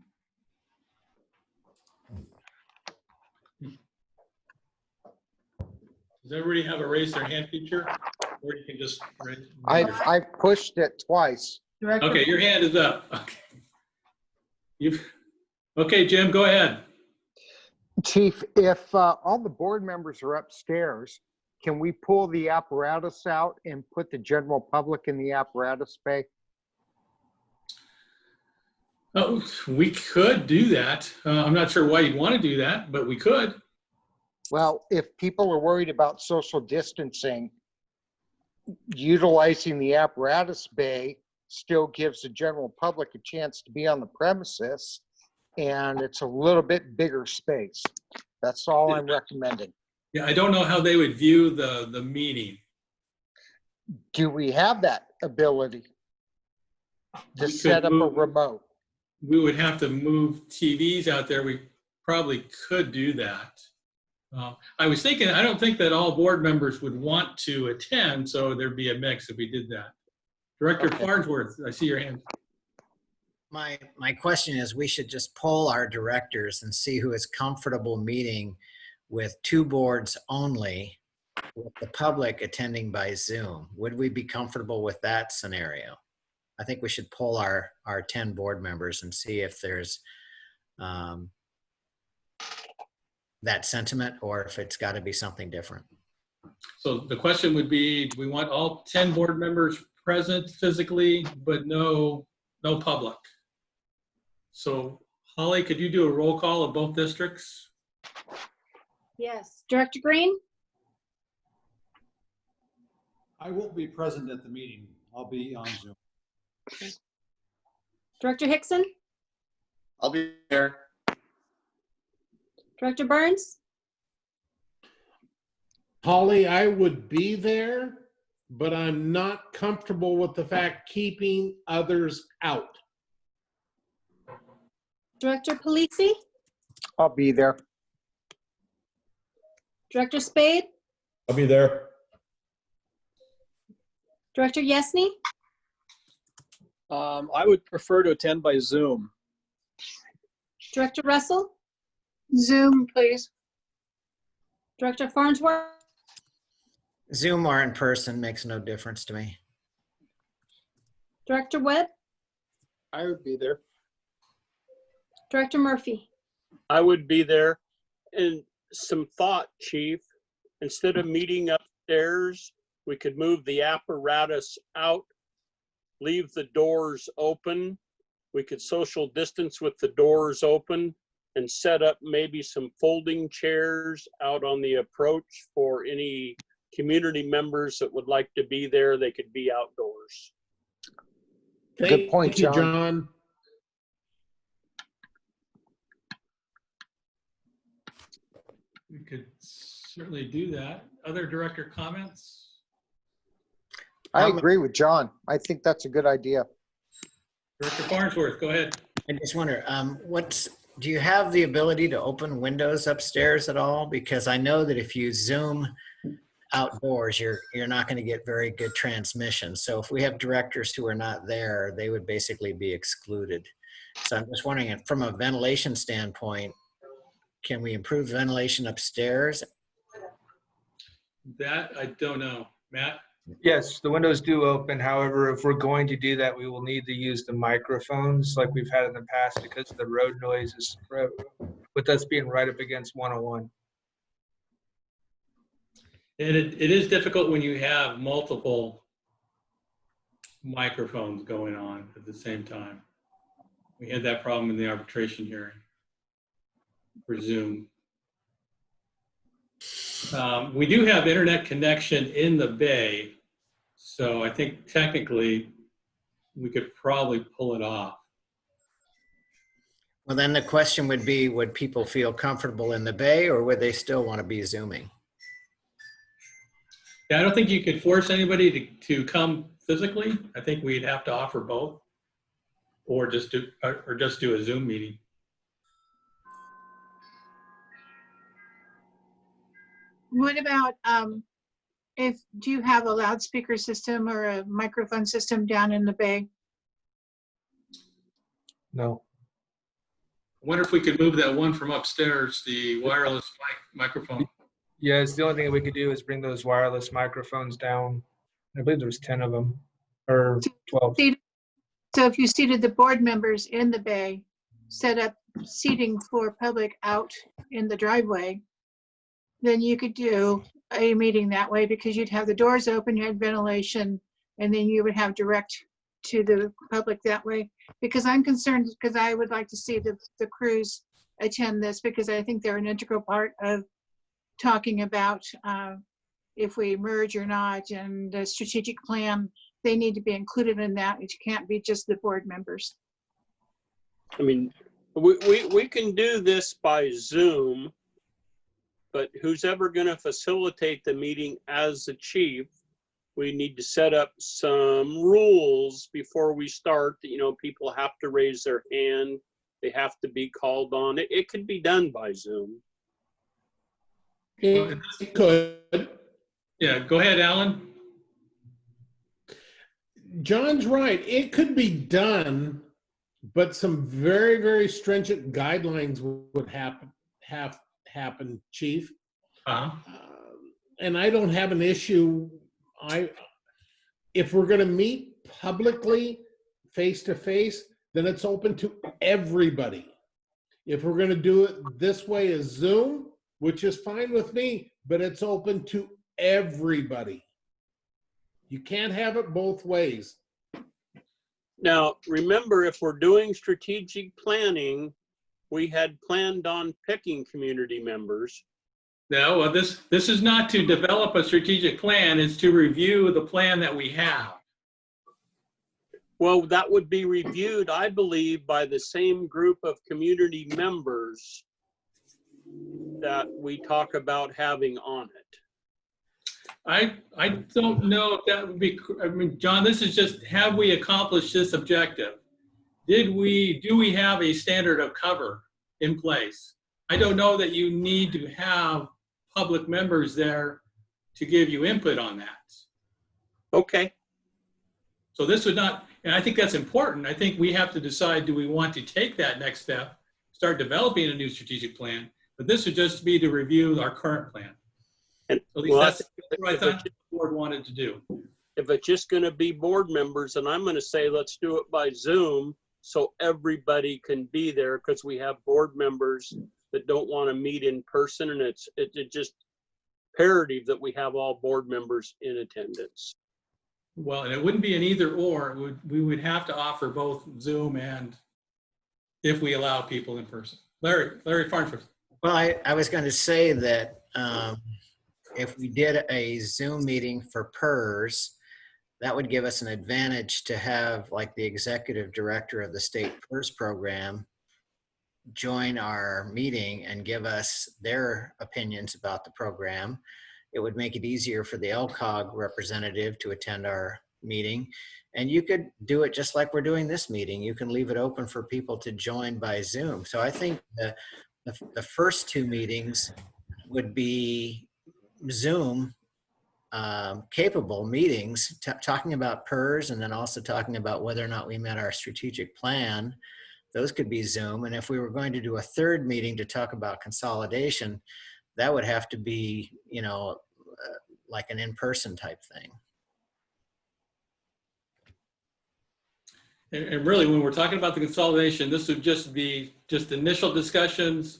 Does everybody have a raise their hand feature? Or you can just raise. I've pushed it twice. Okay, your hand is up. Okay. Okay, Jim, go ahead. Chief, if all the board members are upstairs, can we pull the apparatus out and put the general public in the apparatus bay? Oh, we could do that. I'm not sure why you'd want to do that, but we could. Well, if people are worried about social distancing, utilizing the apparatus bay still gives the general public a chance to be on the premises, and it's a little bit bigger space. That's all I'm recommending. Yeah, I don't know how they would view the meeting. Do we have that ability? Just set up a remote. We would have to move TVs out there. We probably could do that. I was thinking, I don't think that all board members would want to attend, so there'd be a mix if we did that. Director Farnsworth, I see your hand. My question is, we should just poll our directors and see who is comfortable meeting with 2 boards only, with the public attending by Zoom. Would we be comfortable with that scenario? I think we should poll our 10 board members and see if there's that sentiment, or if it's got to be something different. So the question would be, do we want all 10 board members present physically, but no public? So Holly, could you do a roll call of both districts? Yes. Director Green? I won't be present at the meeting. I'll be on Zoom. Director Hickson? I'll be there. Director Burns? Holly, I would be there, but I'm not comfortable with the fact keeping others out. Director Polisi? I'll be there. Director Spade? I'll be there. Director Yesney? I would prefer to attend by Zoom. Director Russell? Zoom, please. Director Farnsworth? Zoom or in person makes no difference to me. Director Webb? I would be there. Director Murphy? I would be there. And some thought, Chief, instead of meeting upstairs, we could move the apparatus out, leave the doors open. We could social distance with the doors open and set up maybe some folding chairs out on the approach for any community members that would like to be there. They could be outdoors. Good point, Thank you, John. John. We could certainly do that. Other director comments? I agree with John. I think that's a good idea. Director Farnsworth, go ahead. I just wonder, do you have the ability to open windows upstairs at all? Because I know that if you Zoom outdoors, you're not going to get very good transmission. So if we have directors who are not there, they would basically be excluded. So I'm just wondering, if from a ventilation standpoint, can we improve ventilation upstairs? That I don't know. Matt? Yes, the windows do open. However, if we're going to do that, we will need to use the microphones like we've had in the past because of the road noises with us being right up against 101. And it is difficult when you have multiple microphones going on at the same time. We had that problem in the arbitration hearing for Zoom. We do have internet connection in the bay, so I think technically we could probably pull it off. Well, then the question would be, would people feel comfortable in the bay, or would they still want to be Zooming? Yeah, I don't think you could force anybody to come physically. I think we'd have to offer both, or just do a Zoom meeting. What about, do you have a loudspeaker system or a microphone system down in the bay? No. I wonder if we could move that one from upstairs, the wireless microphone. Yeah, it's the only thing we could do is bring those wireless microphones down. I believe there was 10 of them, or 12. So if you seated the board members in the bay, set up seating for public out in the driveway, then you could do a meeting that way because you'd have the doors open, you had ventilation, and then you would have direct to the public that way. Because I'm concerned, because I would like to see the crews attend this, because I think they're an integral part of talking about if we merge or not, and the strategic plan. They need to be included in that. It can't be just the board members. I mean, we can do this by Zoom, but who's ever going to facilitate the meeting as the chief we need to set up some rules before we start. You know, people have to raise their hand. They have to be called on. It could be done by Zoom. It could. Yeah, go ahead, Alan. John's right. It could be done, but some very, very stringent guidelines would happen, Chief. And I don't have an issue. If we're going to meet publicly, face to face, then it's open to everybody. If we're going to do it this way as Zoom, which is fine with me, but it's open to everybody. You can't have it both ways. Now, remember, if we're doing strategic planning, we had planned on picking community members. No, well, this is not to develop a strategic plan. It's to review the plan that we have. Well, that would be reviewed, I believe, by the same group of community members that we talk about having on it. I don't know if that would be, I mean, John, this is just, have we accomplished this objective? Do we have a standard of cover in place? I don't know that you need to have public members there to give you input on that. Okay. So this would not, and I think that's important. I think we have to decide, do we want to take that next step, start developing a new strategic plan? But this would just be to review our current plan. And at least that's what I thought the board wanted to do. If it's just going to be board members, and I'm going to say, let's do it by Zoom so everybody can be there, because we have board members that don't want to meet in person, and it's just imperative that we have all board members in attendance. Well, and it wouldn't be an either or. We would have to offer both Zoom and if we allow people in person. Larry Farnsworth. Well, I was going to say that if we did a Zoom meeting for PERS, that would give us an advantage to have like the executive director of the state PERS program join our meeting and give us their opinions about the program. It would make it easier for the LCOG representative to attend our meeting. And you could do it just like we're doing this meeting. You can leave it open for people to join by Zoom. So I think the first two meetings would be Zoom capable meetings, talking about PERS and then also talking about whether or not we met our strategic plan. Those could be Zoom. And if we were going to do a third meeting to talk about consolidation, that would have to be, you know, like an in-person type thing. And really, when we're talking about the consolidation, this would just be just initial discussions.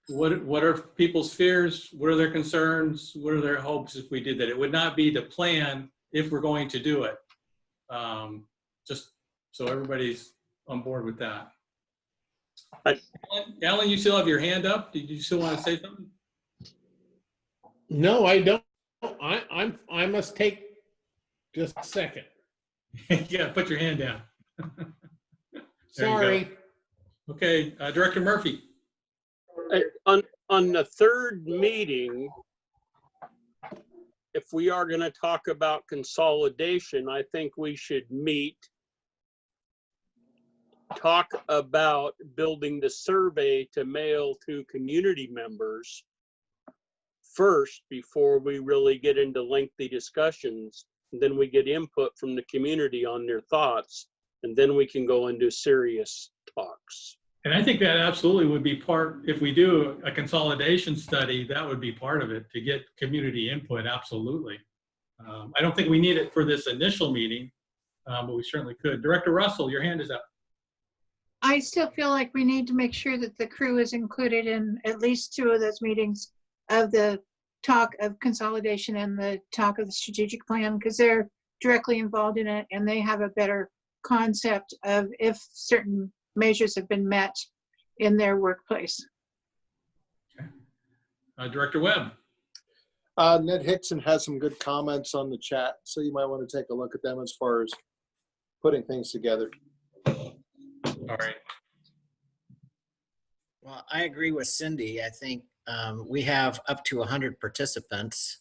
What are people's fears? What are their concerns? What are their hopes if we did that? It would not be to plan if we're going to do it. Just so everybody's on board with that. Alan, you still have your hand up. Did you still want to say something? No, I don't. I must take just a second. Yeah, put your hand down. Sorry. Okay, Director Murphy. On the third meeting, if we are going to talk about consolidation, I think we should meet, talk about building the survey to mail to community members first before we really get into lengthy discussions. And then we get input from the community on their thoughts, and then we can go into serious talks. And I think that absolutely would be part, if we do a consolidation study, that would be part of it to get community input, absolutely. I don't think we need it for this initial meeting, but we certainly could. Director Russell, your hand is up. I still feel like we need to make sure that the crew is included in at least two of those meetings of the talk of consolidation and the talk of the strategic plan, because they're directly involved in it and they have a better concept of if certain measures have been met in their workplace. Okay. Director Webb. Ned Hickson has some good comments on the chat, so you might want to take a look at them as far as putting things together. All right. Well, I agree with Cindy. I think we have up to 100 participants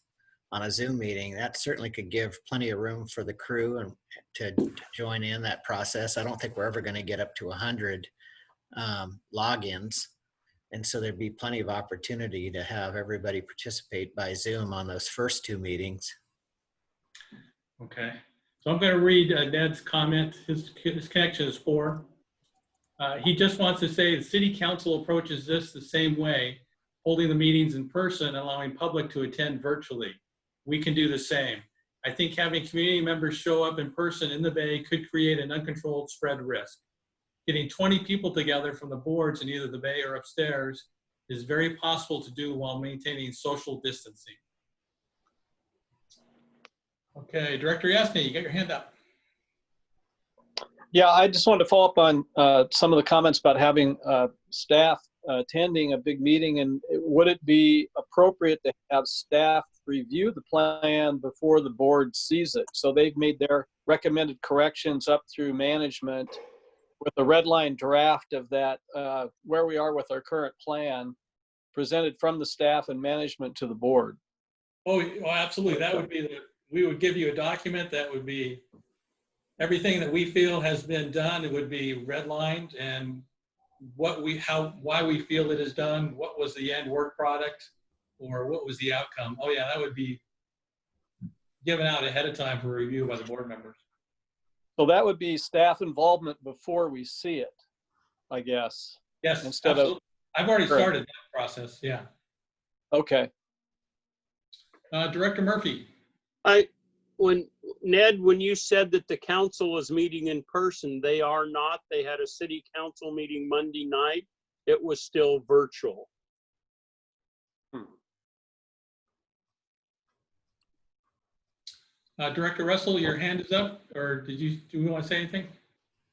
on a Zoom meeting, that certainly could give plenty of room for the crew and to join in that process. I don't think we're ever going to get up to 100 logins. And so there'd be plenty of opportunity to have everybody participate by Zoom on those first 2 meetings. Okay. So I'm going to read Ned's comment. His connection is poor. He just wants to say the city council approaches this the same way, holding the meetings in person, allowing public to attend virtually. We can do the same. I think having community members show up in person in the Bay could create an uncontrolled spread risk. Getting 20 people together from the boards in either the Bay or upstairs is very possible to do while maintaining social distancing. Okay, Director Yasny, you got your hand up. Yeah, I just wanted to follow up on some of the comments about having staff attending a big meeting, and would it be appropriate to have staff review the plan before the board sees it? So they've made their recommended corrections up through management with a red line draft of that, where we are with our current plan, presented from the staff and management to the board. Oh, absolutely. That would be we would give you a document that would be everything that we feel has been done. It would be redlined and why we feel it is done, what was the end work product, or what was the outcome. Oh yeah, that would be given out ahead of time for review by the board members. So that would be staff involvement before we see it, I guess. Yes, instead absolutely. of. I've already started that process. Yeah. Okay. Director Murphy. Ned, when you said that the council was meeting in person, they are not. They had a city council meeting Monday night. It was still virtual. Director Russell, your hand is up, or do you want to say anything?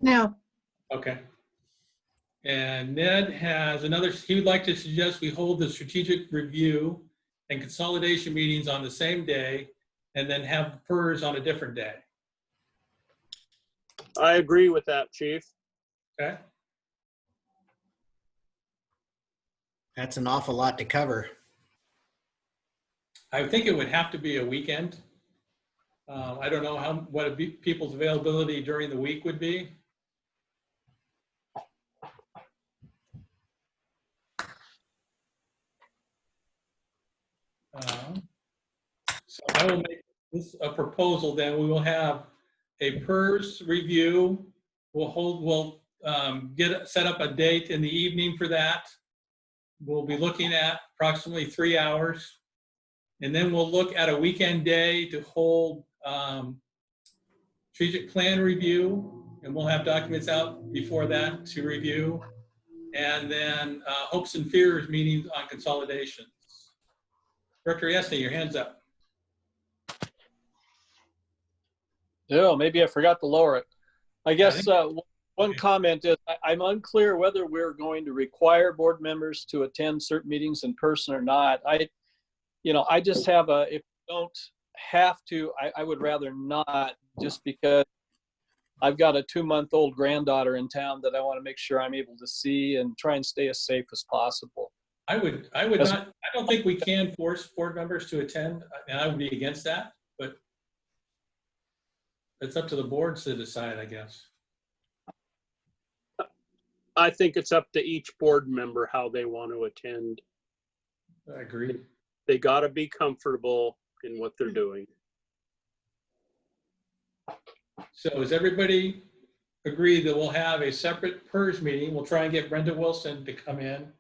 No. Okay. And Ned has he would like to suggest we hold the strategic review and consolidation meetings on the same day and then have PERS on a different day. I agree with that, Chief. Okay. That's an awful lot to cover. I think it would have to be a weekend. I don't know what people's availability during the week would be. So I will make this a proposal. Then we will have a PERS review. We'll set up a date in the evening for that. We'll be looking at approximately 3 hours. And then we'll look at a weekend day to hold strategic plan review, and we'll have documents out before that to review. And then hopes and fears meetings on consolidations. Director Yesney, your hand's up. Oh, maybe I forgot to lower it. I guess one comment is I'm unclear whether we're going to require board members to attend certain meetings in person or not. I just have if you don't have to, I would rather not, just because I've got a 2-month-old granddaughter in town that I want to make sure I'm able to see and try and stay as safe as possible. I would not. I don't think we can force board members to attend, and I would be against that. But it's up to the boards to decide, I guess. I think it's up to each board member how they want to attend. I agree. They got to be comfortable in what they're doing. So does everybody agree that we'll have a separate PERS meeting? We'll try and get Brenda Wilson to come in.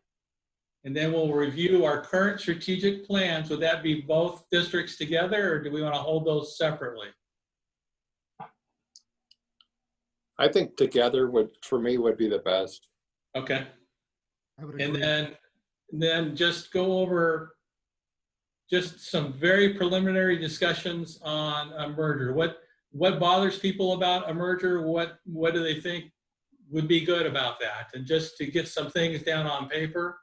And then we'll review our current strategic plans. Would that be both districts together, or do we want to hold those separately? I think together for me would be the best. Okay. I would And agree. then just go over just some very preliminary discussions on a merger. What bothers people about a merger? What do they think would be good about that? And just to get some things down on paper.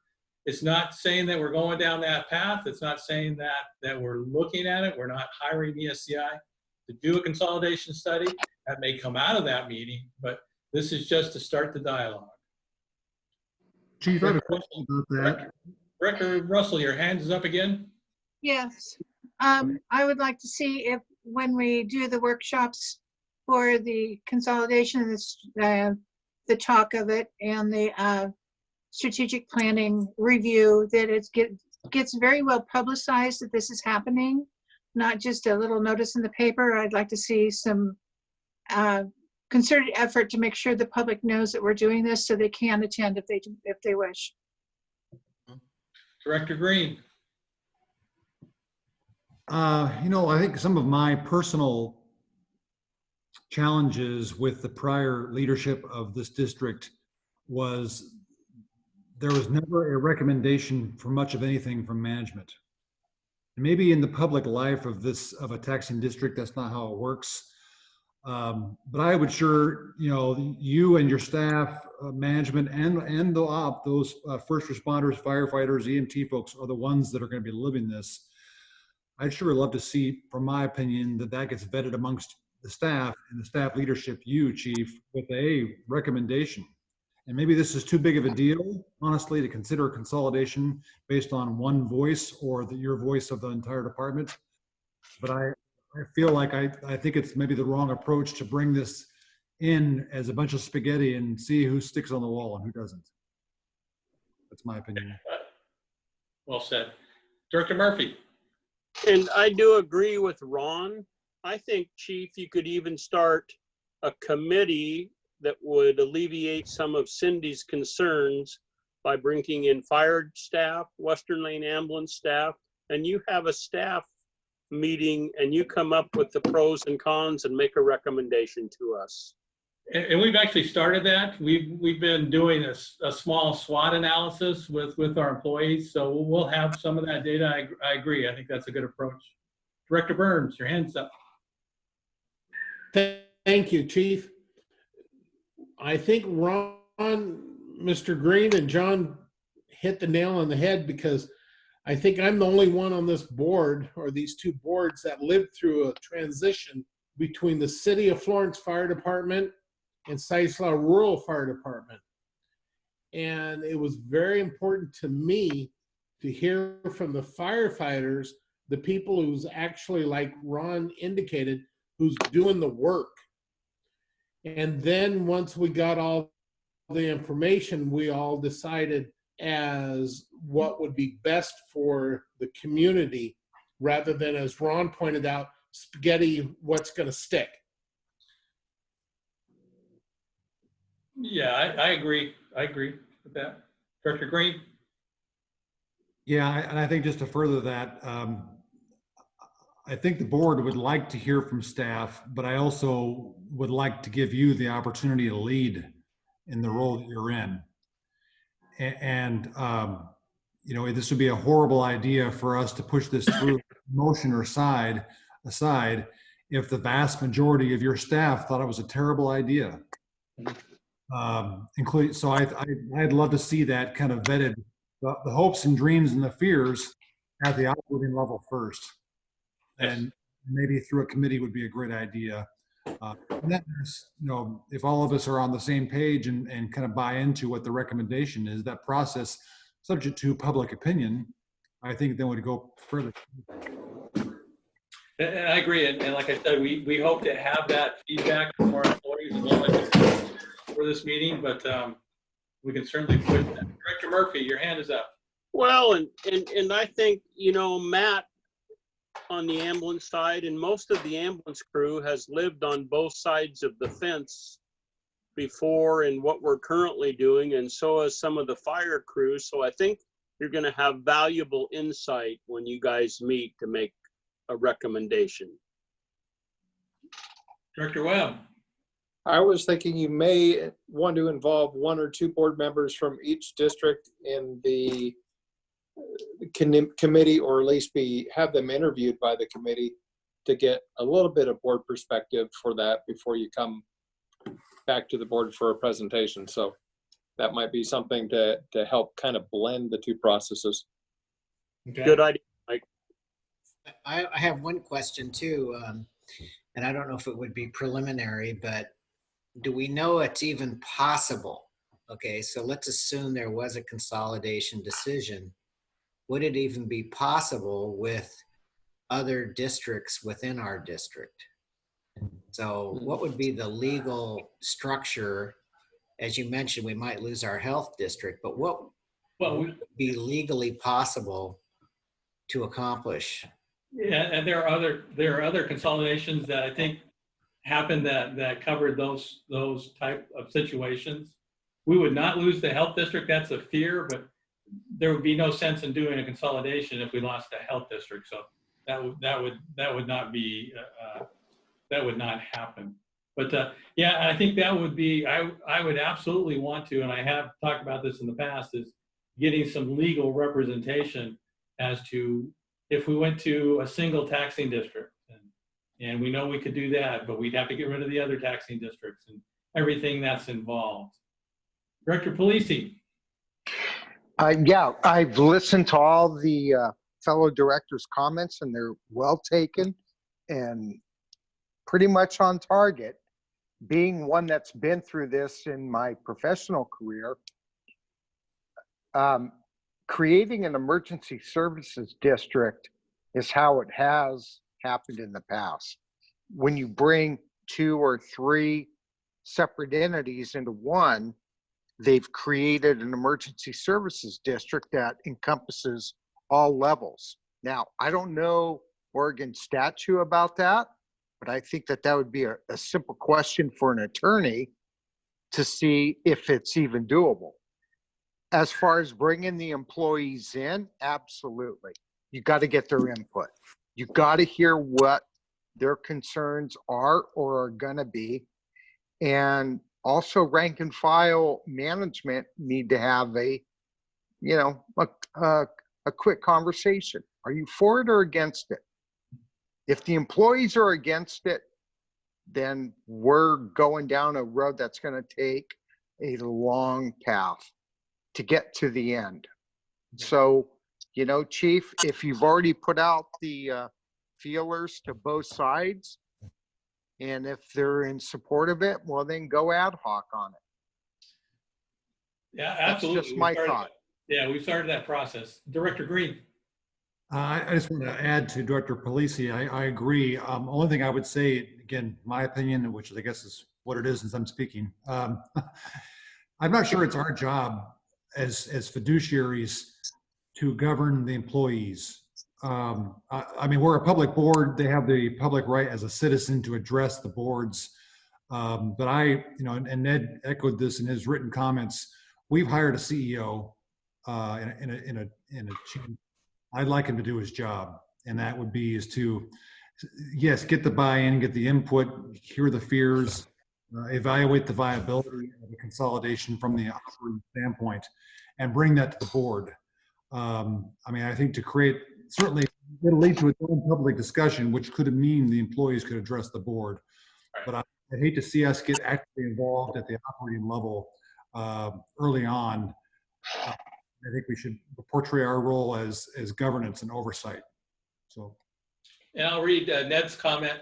It's not saying that we're going down that path. It's not saying that we're looking at it. We're not hiring ESCI to do a consolidation study. That may come out of that meeting, but this is just to start the dialogue. Chief, I have a question about that. Director Russell, your hand is up again. Yes. I would like to see if, when we do the workshops for the consolidation, the talk of it and the strategic planning review, that it gets very well publicized that this is happening, not just a little notice in the paper. I'd like to see some concerted effort to make sure the public knows that we're doing this so they can attend if they wish. Director Green. I think some of my personal challenges with the prior leadership of this district was there was never a recommendation for much of anything from management. Maybe in the public life of a taxing district, that's not how it works. But I would sure, you and your staff, management, and those first responders, firefighters, EMT folks are the ones that are going to be living this. I'd sure love to see, from my opinion, that gets vetted amongst the staff and the staff leadership, you, Chief, with a recommendation. And maybe this is too big of a deal, honestly, to consider a consolidation based on one voice or your voice of the entire department. But I feel like I think it's maybe the wrong approach to bring this in as a bunch of spaghetti and see who sticks on the wall and who doesn't. That's my opinion. Well said. Director Murphy. And I do agree with Ron. I think, Chief, you could even start a committee that would alleviate some of Cindy's concerns by bringing in fire staff, Western Lane ambulance staff, and you have a staff meeting and you come up with the pros and cons and make a recommendation to us. And we've actually started that. We've been doing a small SWOT analysis with our employees. So we'll have some of that data. I agree. I think that's a good approach. Director Burns, your hand's up. Thank you, Chief. I think Ron, Mr. Green, and John hit the nail on the head, because I think I'm the only one on this board, or these two boards, that lived through a transition between the City of Florence Fire Department and Sicelau Rural Fire Department. And it was very important to me to hear from the firefighters, the people who's actually, like Ron indicated, who's doing the work. And then once we got all the information, we all decided as what would be best for the community, rather than, as Ron pointed out, spaghetti, what's going to stick. Yeah, I agree. I agree with that. Director Green? Yeah, and I think just to further that, I think the board would like to hear from staff, but I also would like to give you the opportunity to lead in the role that you're in. And this would be a horrible idea for us to push this through motion or aside if the vast majority of your staff thought it was a terrible idea. So I'd love to see that kind of vetted, the hopes and dreams and the fears at the operating level first. And maybe through a committee would be a great idea. And then, if all of us are on the same page and kind of buy into what the recommendation is, that process, subject to public opinion, I think then would go further. And I agree. And like I said, we hope to have that feedback from our employees as well as for this meeting, but we can certainly put that. Director Murphy, your hand is up. Well, and I think, Matt on the ambulance side and most of the ambulance crew has lived on both sides of the fence before in what we're currently doing, and so has some of the fire crews. So I think you're going to have valuable insight when you guys meet to make a recommendation. Director Webb. I was thinking you may want to involve one or two board members from each district in the committee, or at least have them interviewed by the committee to get a little bit of board perspective for that before you come back to the board for a presentation. So that might be something to help kind of blend the two processes. Okay. Good idea, Mike. I have one question too, and I don't know if it would be preliminary, but do we know it's even possible? Okay, so let's assume there was a consolidation decision. Would it even be possible with other districts within our district. So what would be the legal structure? As you mentioned, we might lose our health district, but what would be legally possible to accomplish? Yeah, and there are other consolidations that I think happened that covered those type of situations. We would not lose the health district. That's a fear, but there would be no sense in doing a consolidation if we lost the health district. So that would not be that would not happen. But yeah, I think that would be, I would absolutely want to, and I have talked about this in the past, is getting some legal representation as to if we went to a single taxing district. And we know we could do that, but we'd have to get rid of the other taxing districts and everything that's involved. Director Polisi. Yeah, I've listened to all the fellow directors' comments, and they're well taken and pretty much on target. Being one that's been through this in my professional career, creating an emergency services district is how it has happened in the past. When you bring 2 or 3 separate entities into one, they've created an emergency services district that encompasses all levels. Now, I don't know Oregon statute about that, but I think that would be a simple question for an attorney to see if it's even doable. As far as bringing the employees in, absolutely. You got to get their input. You got to hear what their concerns are or are going to be. And also rank and file management need to have a quick conversation. Are you for it or against it? If the employees are against it, then we're going down a road that's going to take a long path to get to the end. So, Chief, if you've already put out the feelers to both sides, and if they're in support of it, well, then go ad hoc on it. Yeah, absolutely. That's just my thought. Yeah, we started that process. Director Green. I just want to add to Director Polisi. I agree. Only thing I would say, again, my opinion, which I guess is what it is since I'm speaking. I'm not sure it's our job as fiduciaries to govern the employees. I mean, we're a public board. They have the public right as a citizen to address the boards. But and Ned echoed this in his written comments. We've hired a CEO in a chief. I'd like him to do his job, and that would be is to, yes, get the buy-in, get the input, hear the fears, evaluate the viability of the consolidation from the operating standpoint, and bring that to the board. I mean, I think to create, certainly it'll lead to its own public discussion, which could mean the employees could address the board. But I hate to see us get actually involved at the operating level early on. I think we should portray our role as governance and oversight. So, and I'll read Ned's comment.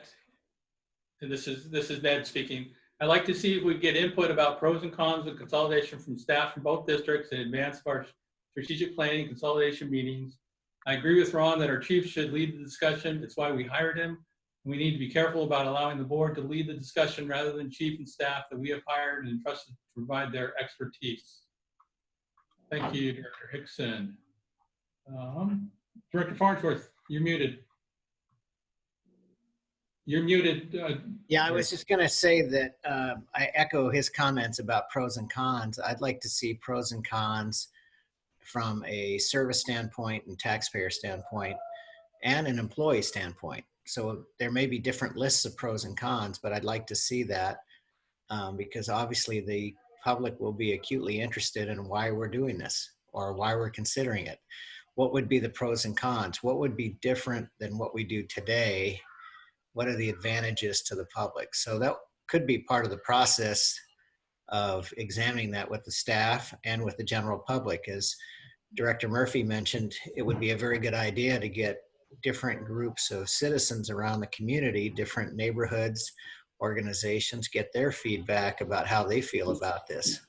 And this is Ned speaking. I'd like to see if we get input about pros and cons of consolidation from staff from both districts in advance of our strategic planning consolidation meetings. I agree with Ron that our chief should lead the discussion. It's why we hired him. We need to be careful about allowing the board to lead the discussion rather than chief and staff that we have hired and trusted to provide their expertise. Thank you, Director Hickson. Director Farnsworth, you're muted. You're muted. Yeah, I was just going to say that I echo his comments about pros and cons. I'd like to see pros and cons from a service standpoint and taxpayer standpoint and an employee standpoint. So there may be different lists of pros and cons, but I'd like to see that because obviously the public will be acutely interested in why we're doing this or why we're considering it. What would be the pros and cons? What would be different than what we do today? What are the advantages to the public? So that could be part of the process of examining that with the staff and with the general public. As Director Murphy mentioned, it would be a very good idea to get different groups of citizens around the community, different neighborhoods, organizations, get their feedback about how they feel about this.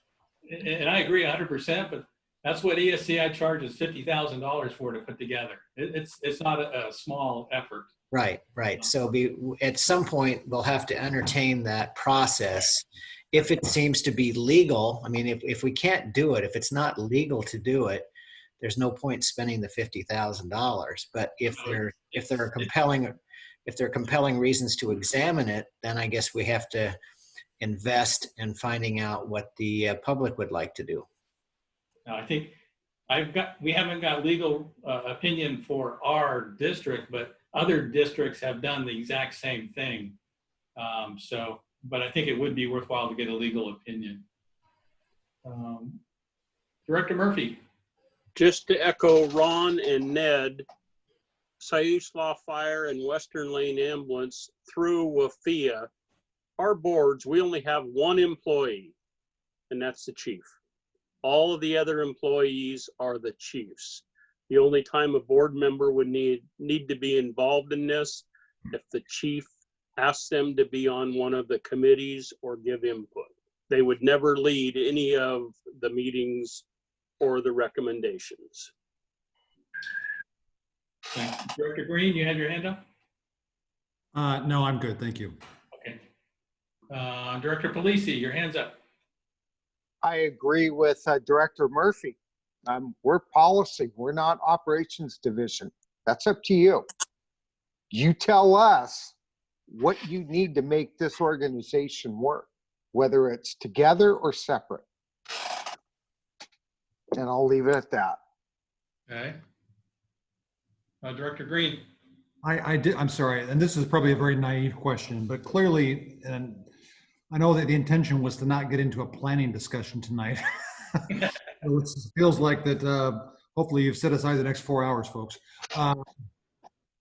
And I agree 100%, but That's what ESCI charges $50,000 for to put together. It's not a small effort. Right, right. So at some point, we'll have to entertain that process. If it seems to be legal, I mean, if we can't do it, if it's not legal to do it, there's no point spending the $50,000. But if there are compelling reasons to examine it, then I guess we have to invest in finding out what the public would like to do. I think we haven't got legal opinion for our district, but other districts have done the exact same thing. But I think it would be worthwhile to get a legal opinion. Director Murphy. Just to echo Ron and Ned, Siuslaw Fire and Western Lane Ambulance through WLFEA, our boards, we only have one employee, and that's the chief. All of the other employees are the chiefs. The only time a board member would need to be involved in this if the chief asks them to be on one of the committees or give input. They would never lead any of the meetings or the recommendations. Thank you. Director Green, you have your hand up? No, I'm good. Thank you. Okay. Director Polisi, your hand's up. I agree with Director Murphy. We're policy. We're not operations division. That's up to you. You tell us what you need to make this organization work, whether it's together or separate. And I'll leave it at that. Okay. Director Green. I'm sorry, and this is probably a very naive question, but clearly, and I know that the intention was to not get into a planning discussion tonight. It feels like that hopefully you've set aside the next 4 hours, folks.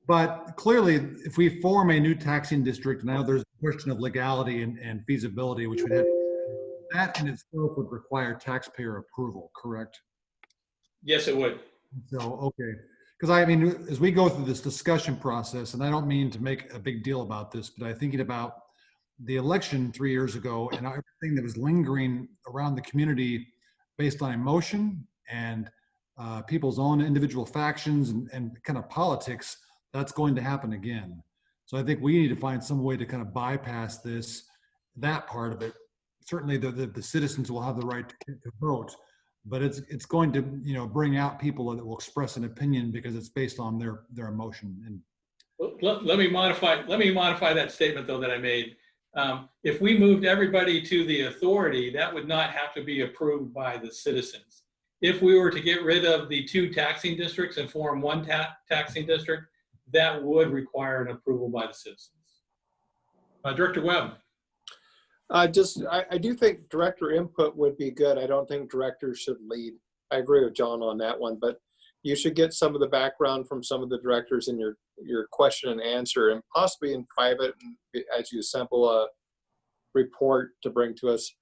But clearly, if we form a new taxing district, now there's a question of legality and feasibility, which would have, that in itself would require taxpayer approval, correct? Yes, it would. So, okay. Because I mean, as we go through this discussion process, and I don't mean to make a big deal about this, but I'm thinking about the election 3 years ago and everything that was lingering around the community based on emotion and people's own individual factions and kind of politics, that's going to happen again. So I think we need to find some way to kind of bypass that part of it. Certainly the citizens will have the right to vote, but it's going to, bring out people that will express an opinion because it's based on their emotion. And let me modify that statement though that I made. If we moved everybody to the authority, that would not have to be approved by the citizens. If we were to get rid of the 2 taxing districts and form 1 taxing district, that would require an approval by the citizens. Director Webb. I do think director input would be good. I don't think directors should lead. I agree with John on that one, but you should get some of the background from some of the directors in your question and answer, and possibly in private as you assemble a report to bring to us.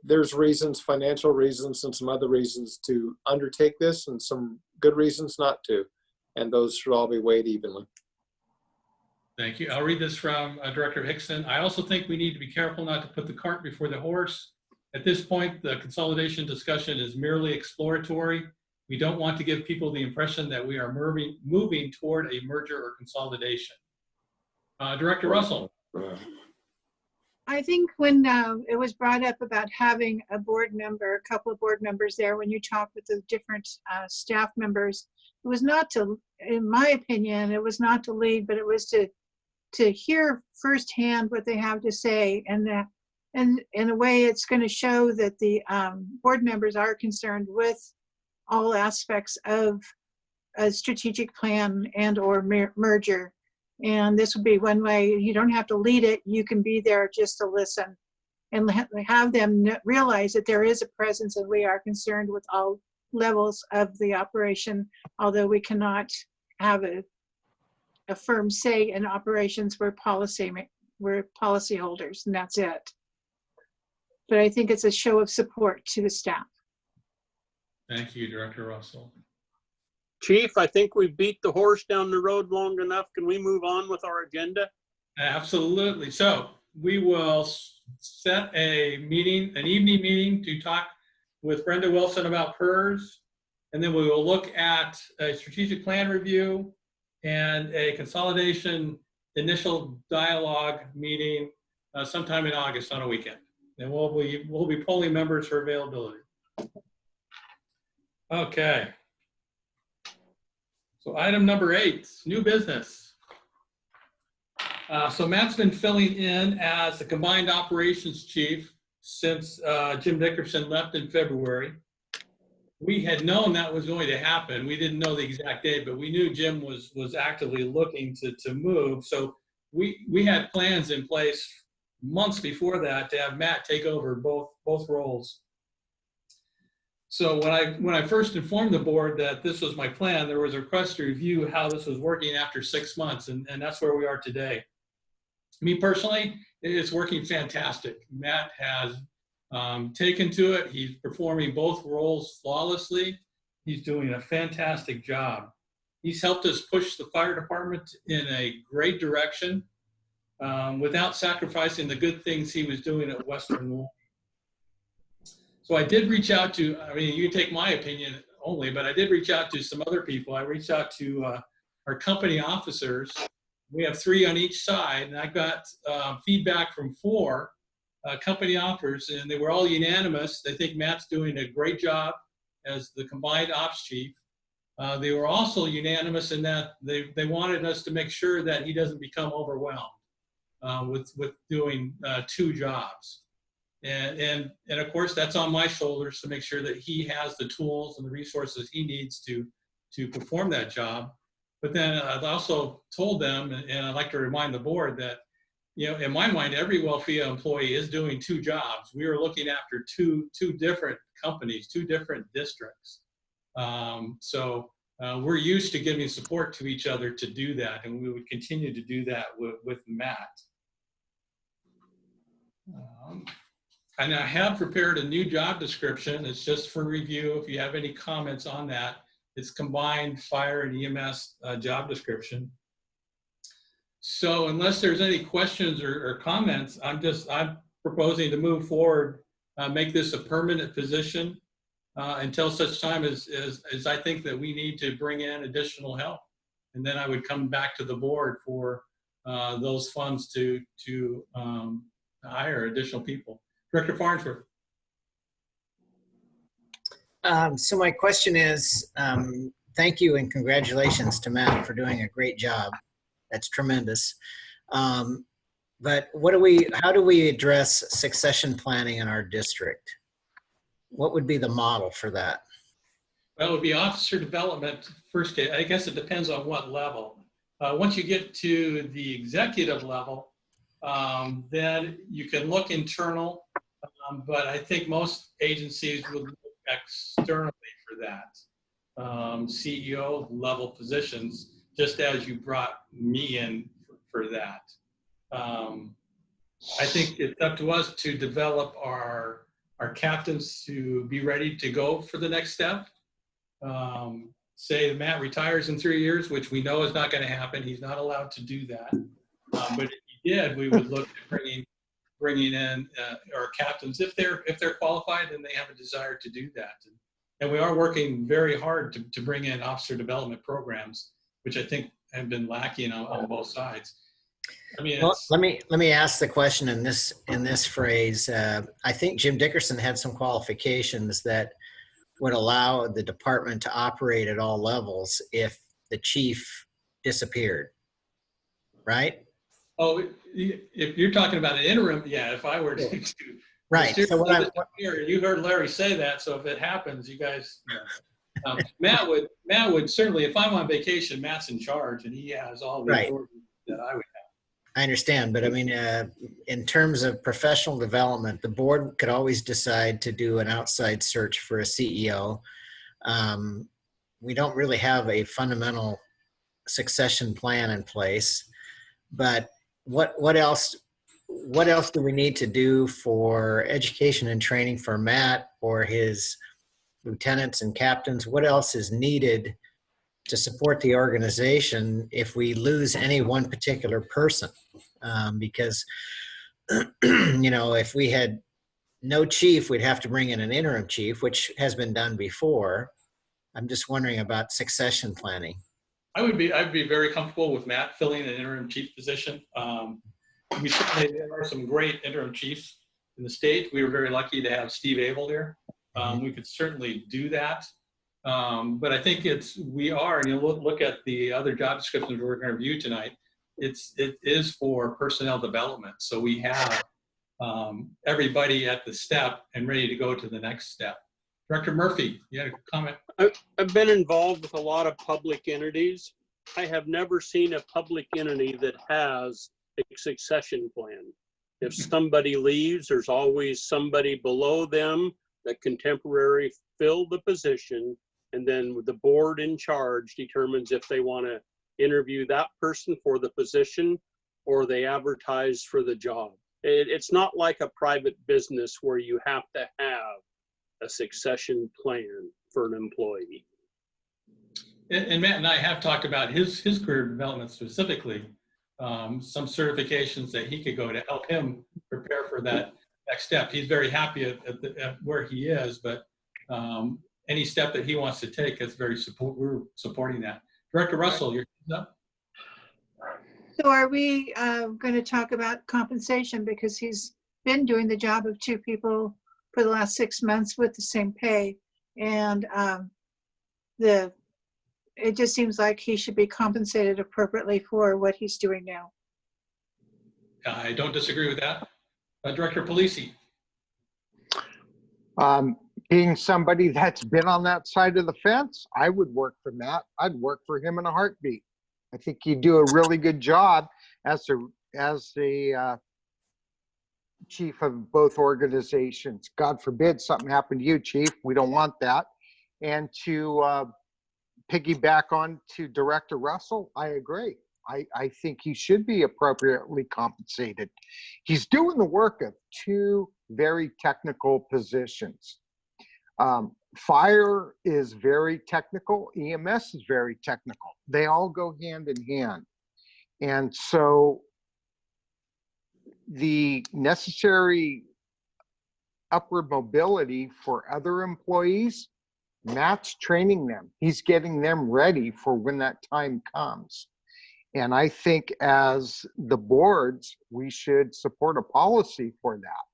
There's reasons, financial reasons, and some other reasons to undertake this, and some good reasons not to, and those should all be weighed evenly. Thank you. I'll read this from Director Hickson. I also think we need to be careful not to put the cart before the horse. At this point, the consolidation discussion is merely exploratory. We don't want to give people the impression that we are moving toward a merger or consolidation. Director Russell. I think when it was brought up about having a couple of board members there, when you talk with the different staff members, it was not to, in my opinion, it was not to lead, but it was to hear firsthand what they have to say, and in a way it's going to show that the board members are concerned with all aspects of a strategic plan and or merger. And this would be one way. You don't have to lead it. You can be there just to listen and have them realize that there is a presence and we are concerned with all levels of the operation, although we cannot have a firm say in operations. We're policy holders, and that's it. But I think it's a show of support to the staff. Thank you, Director Russell. Chief, I think we beat the horse down the road long enough. Can we move on with our agenda? Absolutely. So we will set an evening meeting to talk with Brenda Wilson about PERS, and then we will look at a strategic plan review and a consolidation initial dialogue meeting sometime in August on a weekend. And we'll be polling members for availability. Okay. So item number 8, new business. So Matt's been filling in as the combined operations chief since Jim Dickerson left in February. We had known that was going to happen. We didn't know the exact date, but we knew Jim was actively looking to move. So we had plans in place months before that to have Matt take over both roles. So when I first informed the board that this was my plan, there was a request to review how this was working after 6 months, and that's where we are today. Me personally, it's working fantastic. Matt has taken to it. He's performing both roles flawlessly. He's doing a fantastic job. He's helped us push the fire department in a great direction without sacrificing the good things he was doing at Western Lawn. So I did reach out to, I mean, you can take my opinion only, but I did reach out to some other people. I reached out to our company officers. We have 3 on each side, and I got feedback from 4 company officers, and they were all unanimous. They think Matt's doing a great job as the combined ops chief. They were also unanimous in that they wanted us to make sure that he doesn't become overwhelmed with doing 2 jobs. And of course, that's on my shoulders to make sure that he has the tools and the resources he needs to perform that job. But then I've also told them, and I'd like to remind the board that, you know, in my mind, every WLFEA employee is doing 2 jobs. We are looking after two different companies, 2 different districts. So we're used to giving support to each other to do that, and we would continue to do that with Matt. And I have prepared a new job description. It's just for review. If you have any comments on that, it's combined fire and EMS job description. So unless there's any questions or comments, I'm proposing to move forward, make this a permanent position until such time as I think that we need to bring in additional help. And then I would come back to the board for those funds to hire additional people. Director Farnsworth. So my question is, thank you and congratulations to Matt for doing a great job. That's tremendous. But how do we address succession planning in our district? What would be the model for that? Well, it would be officer development first. I guess it depends on what level. Once you get to the executive level, then you can look internal, but I think most agencies would look externally for that. CEO level positions, just as you brought me in for that. I think it's up to us to develop our captains to be ready to go for the next step. Say Matt retires in 3 years, which we know is not going to happen. He's not allowed to do that. But if he did, we would look at bringing in our captains if they're qualified and they have a desire to do that. And we are working very hard to bring in officer development programs, which I think have been lacking on both sides. I mean, well, let me ask the question in this phrase. I think Jim Dickerson had some qualifications that would allow the department to operate at all levels if the chief disappeared, right? Oh, if you're talking about an interim, yeah. If I were to right. So you heard Larry say that. So if it happens, you guys. Matt would certainly. If I'm on vacation, Matt's in charge, and he has all the authority that I would have. I understand, but I mean, in terms of professional development, the board could always decide to do an outside search for a CEO. We don't really have a fundamental succession plan in place, but what else do we need to do for education and training for Matt or his lieutenants and captains? What else is needed to support the organization if we lose any one particular person? Because, you know, if we had no chief, we'd have to bring in an interim chief, which has been done before. I'm just wondering about succession planning. I'd be very comfortable with Matt filling an interim chief position. There are some great interim chiefs in the state. We were very lucky to have Steve Abel here. We could certainly do that. But I think and you look at the other job descriptions we're going to review tonight, it is for personnel development. So we have everybody at the step and ready to go to the next step. Director Murphy, you had a comment? I've been involved with a lot of public entities. I have never seen a public entity that has a succession plan. If somebody leaves, there's always somebody below them that can temporarily fill the position, and then the board in charge determines if they want to interview that person for the position or they advertise for the job. It's not like a private business where you have to have a succession plan for an employee. And Matt and I have talked about his career development specifically, some certifications that he could go to help him prepare for that next step. He's very happy at where he is, but any step that he wants to take is we're supporting that. Director Russell, you're up. So are we going to talk about compensation, because he's been doing the job of two people for the last 6 months with the same pay, and it just seems like he should be compensated appropriately for what he's doing now. I don't disagree with that. Director Polisi. Being somebody that's been on that side of the fence, I would work for Matt. I'd work for him in a heartbeat. I think you do a really good job as the chief of both organizations. God forbid something happened to you, chief. We don't want that. And to piggyback on to Director Russell, I agree. I think he should be appropriately compensated. He's doing the work of two very technical positions. Fire is very technical. EMS is very technical. They all go hand in hand. And so the necessary upward mobility for other employees, Matt's training them. He's getting them ready for when that time comes. And I think as the boards, we should support a policy for that.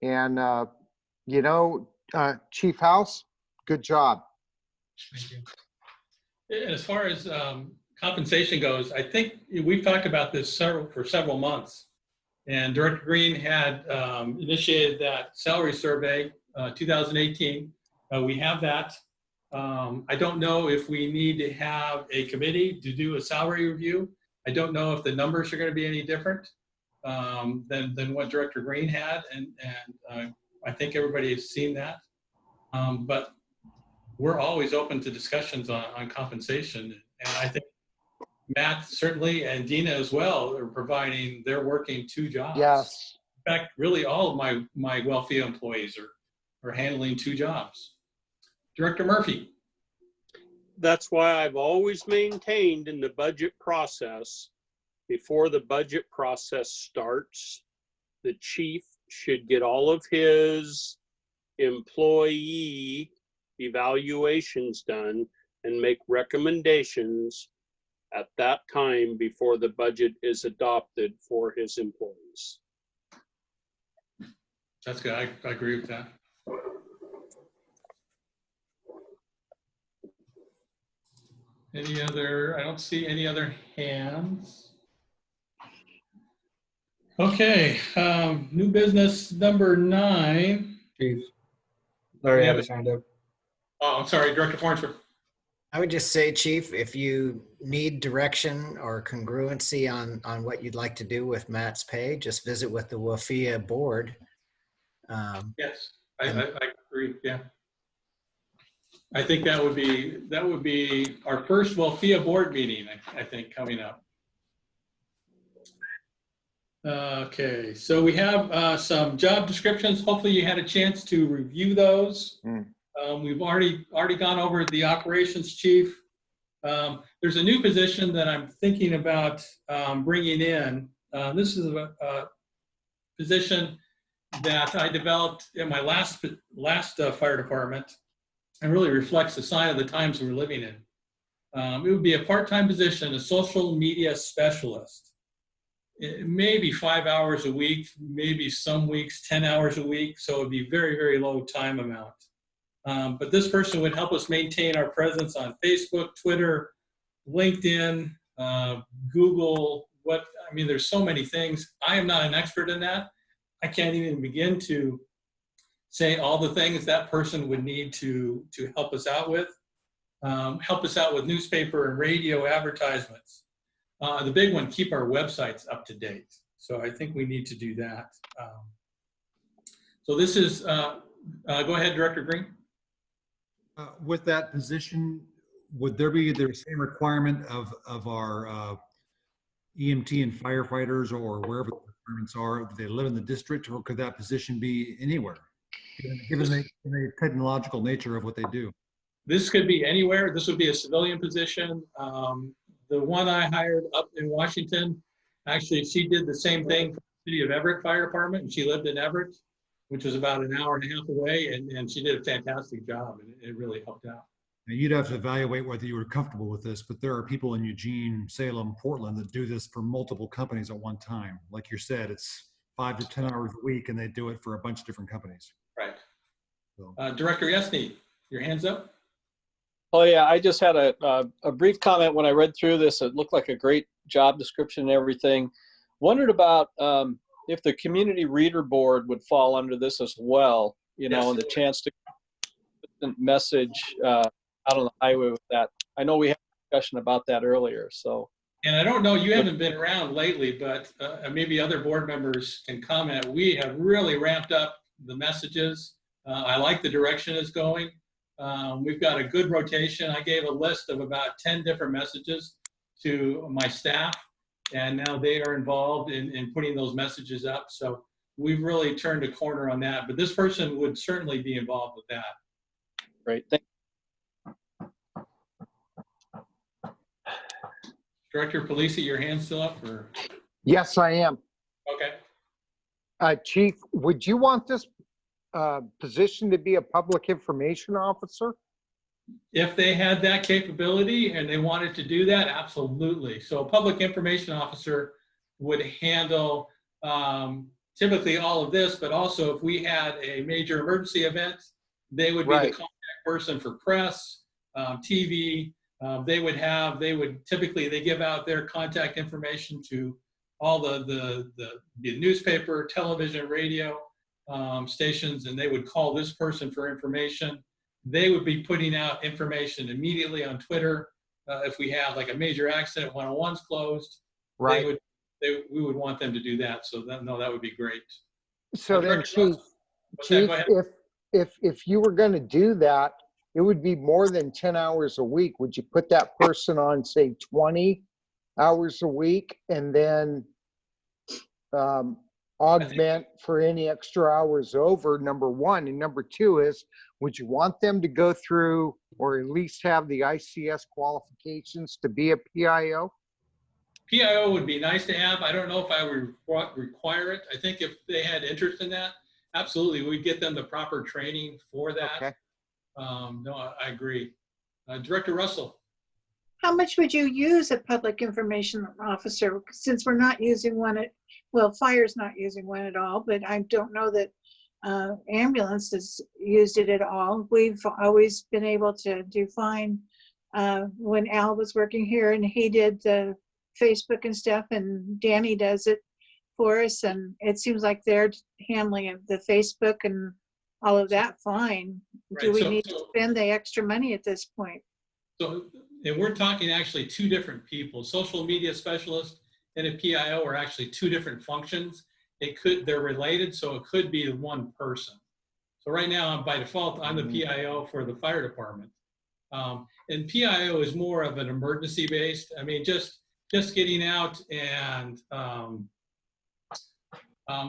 And, Chief House, good job. Thank you. As far as compensation goes, I think we've talked about this for several months. And Director Green had initiated that salary survey, 2018. We have that. I don't know if we need to have a committee to do a salary review. I don't know if the numbers are going to be any different than what Director Green had, and I think everybody has seen that. But we're always open to discussions on compensation, and I think Matt certainly and Dina as well are they're working two jobs. Yes. In fact, really all of my WLFEA employees are handling two jobs. Director Murphy. That's why I've always maintained in the budget process, before the budget process starts, the chief should get all of his employee evaluations done and make recommendations at that time before the budget is adopted for his employees. That's good. I agree with that. Any other, I don't see any other hands. Okay, new business number 9. Chief. Larry had his hand up. Oh, I'm sorry, Director Farnsworth. I would just say, Chief, if you need direction or congruency on what you'd like to do with Matt's pay, just visit with the WLFEA board. Yes, I agree. Yeah, I think that would be our first WLFEA board meeting. I think coming up. Okay, so we have some job descriptions. Hopefully, you had a chance to review those. We've already gone over the operations chief. There's a new position that I'm thinking about bringing in. This is a position that I developed in my last fire department and really reflects the sign of the times we're living in. It would be a part-time position, a social media specialist. Maybe 5 hours a week, maybe some weeks 10 hours a week, so it would be very, very low time amount. But this person would help us maintain our presence on Facebook, Twitter, LinkedIn, Google. There's so many things. I am not an expert in that. I can't even begin to say all the things that person would need to help us out with. Help us out with newspaper and radio advertisements. The big one, keep our websites up to date. So I think we need to do that. So this is, go ahead, Director Green. With that position, would there be the same requirement of our EMT and firefighters, or wherever the requirements are? Do they live in the district, or could that position be anywhere, given the technological nature of what they do? This could be anywhere. This would be a civilian position. The one I hired up in Washington, actually, she did the same thing for the City of Everett Fire Department, and she lived in Everett, which was about an hour and a half away, and she did a fantastic job, and it really helped out. Now, you'd have to evaluate whether you were comfortable with this, but there are people in Eugene, Salem, Portland that do this for multiple companies at one time. Like you said, it's 5 to 10 hours a week, and they do it for a bunch of different companies. Right. So. Director Yesney, your hand's up. Oh yeah, I just had a brief comment when I read through this. It looked like a great job description and everything. Wondered about if the community reader board would fall under this as well, and the chance to message out on the highway with that. I know we had a discussion about that earlier, so. And I don't know, you haven't been around lately, but maybe other board members can comment. We have really ramped up the messages. I like the direction it's going. We've got a good rotation. I gave a list of about 10 different messages to my staff, and now they are involved in putting those messages up. So we've really turned a corner on that, but this person would certainly be involved with that. Great, thank you. Director Polisi, your hand's still up? Or? Yes, I am. Okay. Chief, would you want this position to be a public information officer? If they had that capability and they wanted to do that, absolutely. So a public information officer would handle typically all of this, but also if we had a major emergency event, they would be the contact person for press, TV. They give out their contact information to all the newspaper, television, radio stations, and they would call this person for information. They would be putting out information immediately on Twitter. If we have like a major accident, 101's closed, we would want them to do that. So that would be great. So then, Chief, if you were going to do that, it would be more than 10 hours a week. Would you put that person on, say, 20 hours a week, and then augment for any extra hours over, number one? And number two is, would you want them to go through or at least have the ICS qualifications to be a PIO? PIO would be nice to have. I don't know if I would require it. I think if they had interest in that, absolutely, we'd get them the proper training for that. Okay. No, I agree. Director Russell. How much would you use a public information officer, since we're not using one fire's not using one at all, but I don't know that ambulance has used it at all. We've always been able to do fine when Al was working here, and he did the Facebook and stuff, and Danny does it for us, and it seems like they're handling the Facebook and all of that fine. Right. Do we need to spend the extra money at this point? So, and we're talking actually two different people. Social media specialist and a PIO are actually two different functions. They're related, so it could be one person. So right now, by default, I'm the PIO for the fire department. And PIO is more of an emergency based. I mean, just getting out and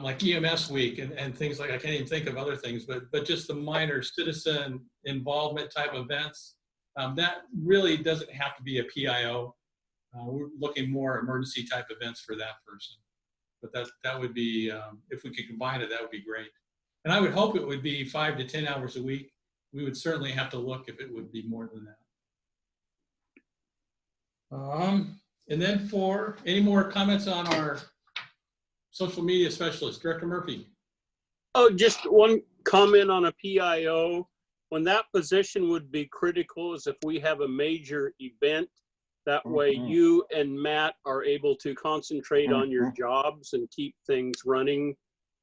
like EMS week and things like, I can't even think of other things, but just the minor citizen involvement type events, that really doesn't have to be a PIO. We're looking more emergency type events for that person. But that would be, if we could combine it, that would be great. And I would hope it would be 5 to 10 hours a week. We would certainly have to look if it would be more than that. And then for any more comments on our social media specialist, Director Murphy. Oh, just one comment on a PIO. When that position would be critical is if we have a major event. That way you and Matt are able to concentrate on your jobs and keep things running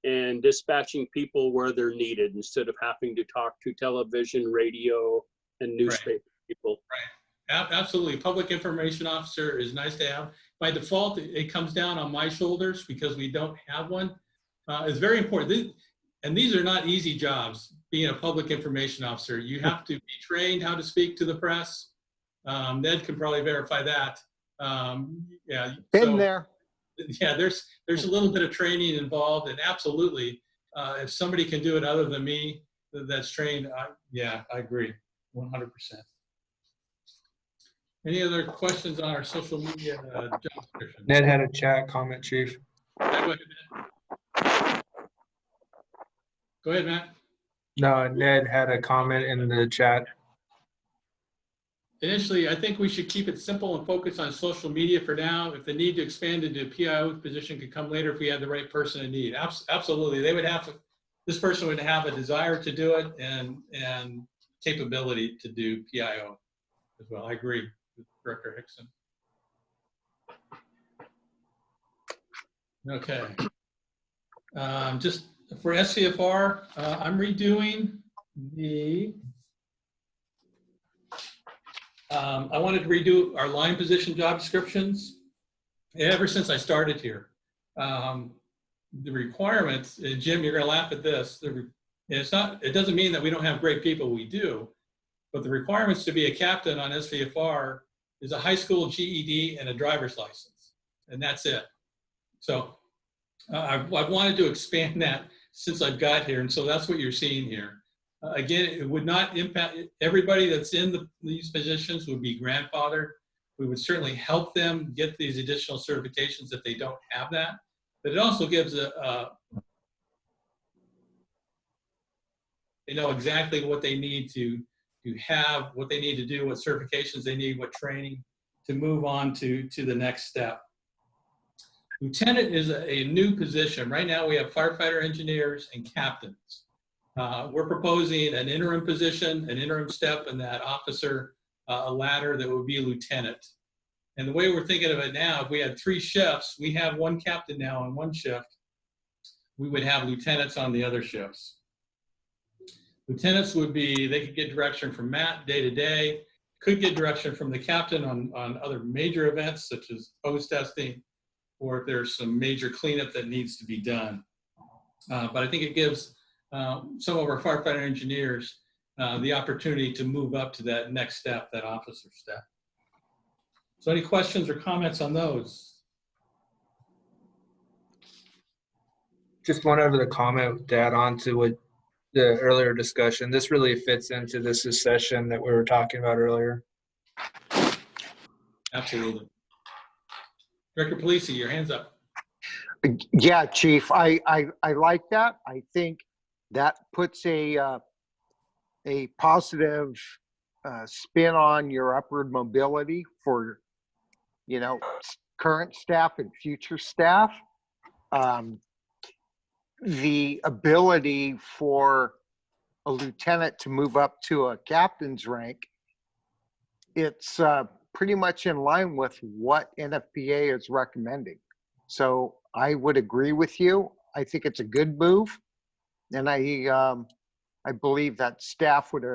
and dispatching people where they're needed instead of having to talk to television, radio, and newspaper people. Right. Absolutely. Public information officer is nice to have. By default, it comes down on my shoulders because we don't have one. It's very important. And these are not easy jobs, being a public information officer. You have to be trained how to speak to the press. Ned can probably verify that. Yeah. Been there. Yeah, there's a little bit of training involved, and absolutely, if somebody can do it other than me that's trained, yeah, I agree, 100%. Any other questions on our social media job description? Ned had a chat comment, Chief. Go ahead, Go ahead, Matt. No, Ned had a comment in the chat. Initially, I think we should keep it simple and focus on social media for now. If the need to expand into a PIO position could come later if we had the right person in need. Absolutely, they would have this person would have a desire to do it and capability to do PIO as well. I agree with Director Hickson. Okay. Just for SVFR, I'm redoing the I wanted to redo our line position job descriptions ever since I started here. The requirements, and Jim, you're going to laugh at this. It doesn't mean that we don't have great people. We do, but the requirements to be a captain on SVFR is a high school GED and a driver's license, and that's it. So I've wanted to expand that since I've got here, and so that's what you're seeing here. Again, it would not impact everybody that's in these positions would be grandfathered. We would certainly help them get these additional certifications if they don't have that. But it also gives they know exactly what they need to have, what they need to do, what certifications they need, what training to move on to the next step. Lieutenant is a new position. Right now we have firefighter engineers and captains. We're proposing an interim position, an interim step in that officer, a ladder that would be a lieutenant. And the way we're thinking of it now, if we had 3 shifts, we have 1 captain now on 1 shift, we would have lieutenants on the other shifts. Lieutenants would be, they could get direction from Matt day to day, could get direction from the captain on other major events such as hose testing, or if there's some major cleanup that needs to be done. But I think it gives some of our firefighter engineers the opportunity to move up to that next step, that officer step. So any questions or comments on those? Just one other comment to add on to what the earlier discussion. This really fits into this session that we were talking about earlier. Absolutely. Director Polisi, your hand's up. Yeah, Chief, I like that. I think that puts a positive spin on your upward mobility for, current staff and future staff. The ability for a lieutenant to move up to a captain's rank, it's pretty much in line with what NFPA is recommending. So I would agree with you. I think it's a good move. And I believe that staff would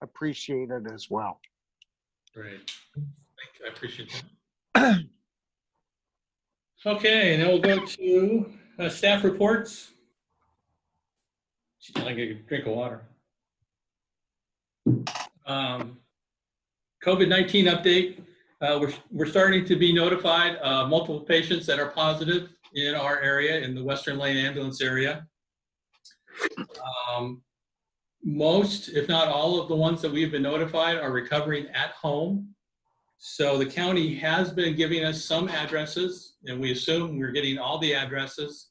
appreciate it as well. Great. I appreciate that. Okay, now we'll go to staff reports. I get a drink of water. COVID-19 update. We're starting to be notified multiple patients that are positive in our area, in the Western Lane ambulance area. Most, if not all of the ones that we've been notified are recovering at home. So the county has been giving us some addresses, and we assume we're getting all the addresses.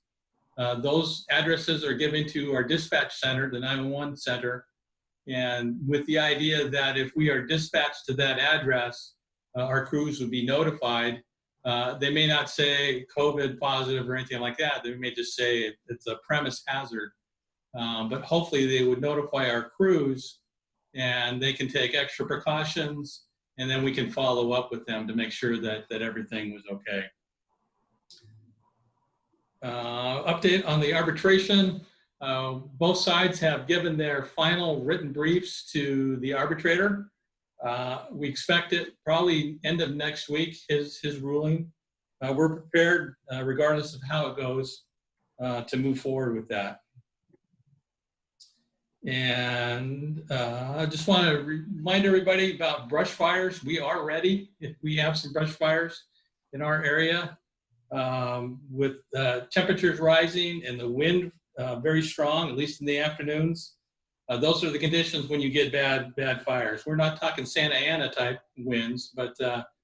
Those addresses are given to our dispatch center, the 911 center, and with the idea that if we are dispatched to that address, our crews would be notified. They may not say COVID positive or anything like that. They may just say it's a premise hazard. But hopefully they would notify our crews and they can take extra precautions, and then we can follow up with them to make sure that everything was okay. Update on the arbitration. Both sides have given their final written briefs to the arbitrator. We expect it probably end of next week, his ruling. We're prepared, regardless of how it goes, to move forward with that. And I just want to remind everybody about brush fires. We are ready if we have some brush fires in our area. With temperatures rising and the wind very strong, at least in the afternoons. Those are the conditions when you get bad fires. We're not talking Santa Ana type winds, but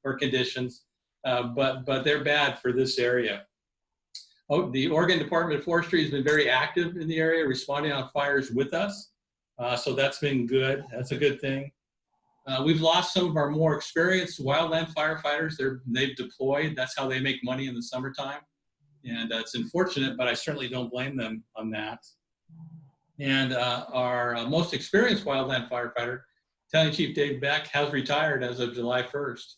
or conditions, but they're bad for this area. Oh, the Oregon Department of Forestry has been very active in the area, responding on fires with us. So that's been good. That's a good thing. We've lost some of our more experienced wildland firefighters. They've deployed. That's how they make money in the summertime. And it's unfortunate, but I certainly don't blame them on that. And our most experienced wildland firefighter, Battalion Chief Dave Beck, has retired as of July 1st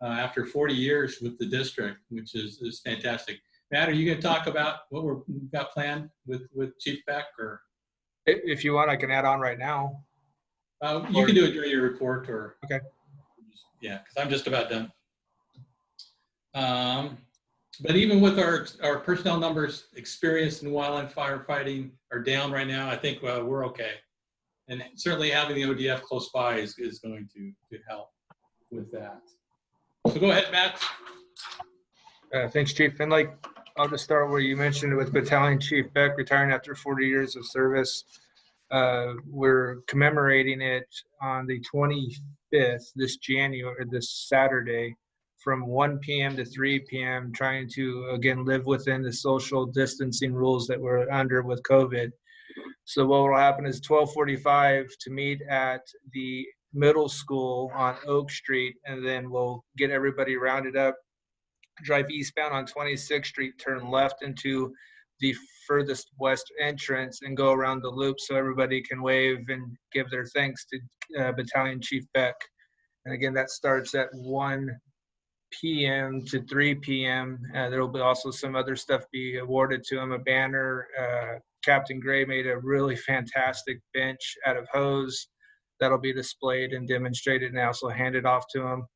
after 40 years with the district, which is fantastic. Matt, are you going to talk about what we've got planned with Chief Beck? Or if you want, I can add on right now. You can do it during your report, or okay. Yeah, because I'm just about done. But even with our personnel numbers experienced in wildland firefighting are down right now, I think we're okay. And certainly having the ODF close by is going to help with that. So go ahead, Matt. Thanks, Chief. And I'll just start where you mentioned with Battalion Chief Beck retiring after 40 years of service. We're commemorating it on the 25th, this Saturday, from 1 p.m. to 3 p.m., trying to, again, live within the social distancing rules that we're under with COVID. So what will happen is 12:45 to meet at the middle school on Oak Street, and then we'll get everybody rounded up, drive eastbound on 26th Street, turn left into the furthest west entrance and go around the loop so everybody can wave and give their thanks to Battalion Chief Beck. And again, that starts at 1 p.m. to 3 p.m. There will be also some other stuff be awarded to him, a banner. Captain Gray made a really fantastic bench out of hose that'll be displayed and demonstrated and also handed off to him.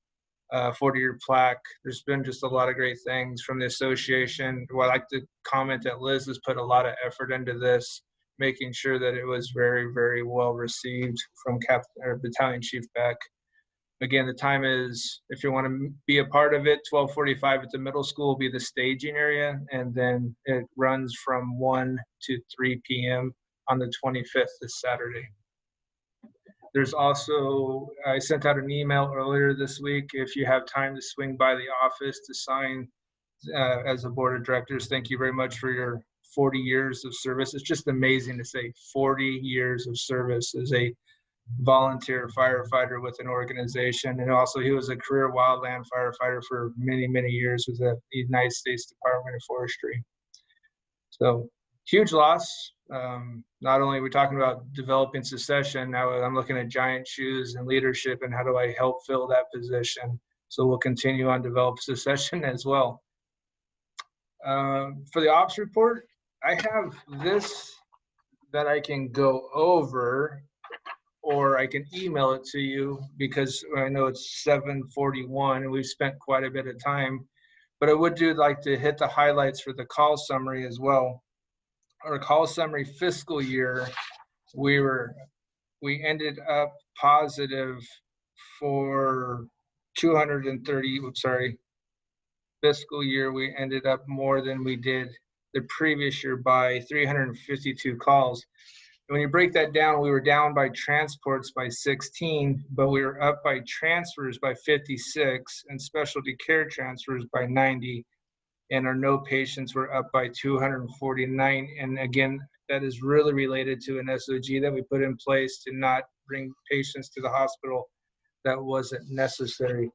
40-year plaque. There's been just a lot of great things from the association. Well, I like to comment that Liz has put a lot of effort into this, making sure that it was very, very well received from Battalion Chief Beck. Again, the time is, if you want to be a part of it, 12:45 at the middle school will be the staging area, and then it runs from 1 to 3 p.m. on the 25th, this Saturday. There's also, I sent out an email earlier this week. If you have time to swing by the office to sign as a board of directors, thank you very much for your 40 years of service. It's just amazing to say 40 years of service as a volunteer firefighter with an organization. And also he was a career wildland firefighter for many, many years with the United States Department of Forestry. So huge loss. Not only are we talking about developing succession, now I'm looking at giant shoes and leadership and how do I help fill that position. So we'll continue on develop succession as well. For the ops report, I have this that I can go over, or I can email it to you because I know it's 7:41 and we've spent quite a bit of time, but I would like to hit the highlights for the call summary as well. Our call summary fiscal year, we ended up positive for 230, fiscal year, we ended up more than we did the previous year by 352 calls. when you break that down, we were down by transports by 16, but we were up by transfers by 56 and specialty care transfers by 90. And our no patients were up by 249. And again, that is really related to an SOG that we put in place to not bring patients to the hospital that wasn't necessary.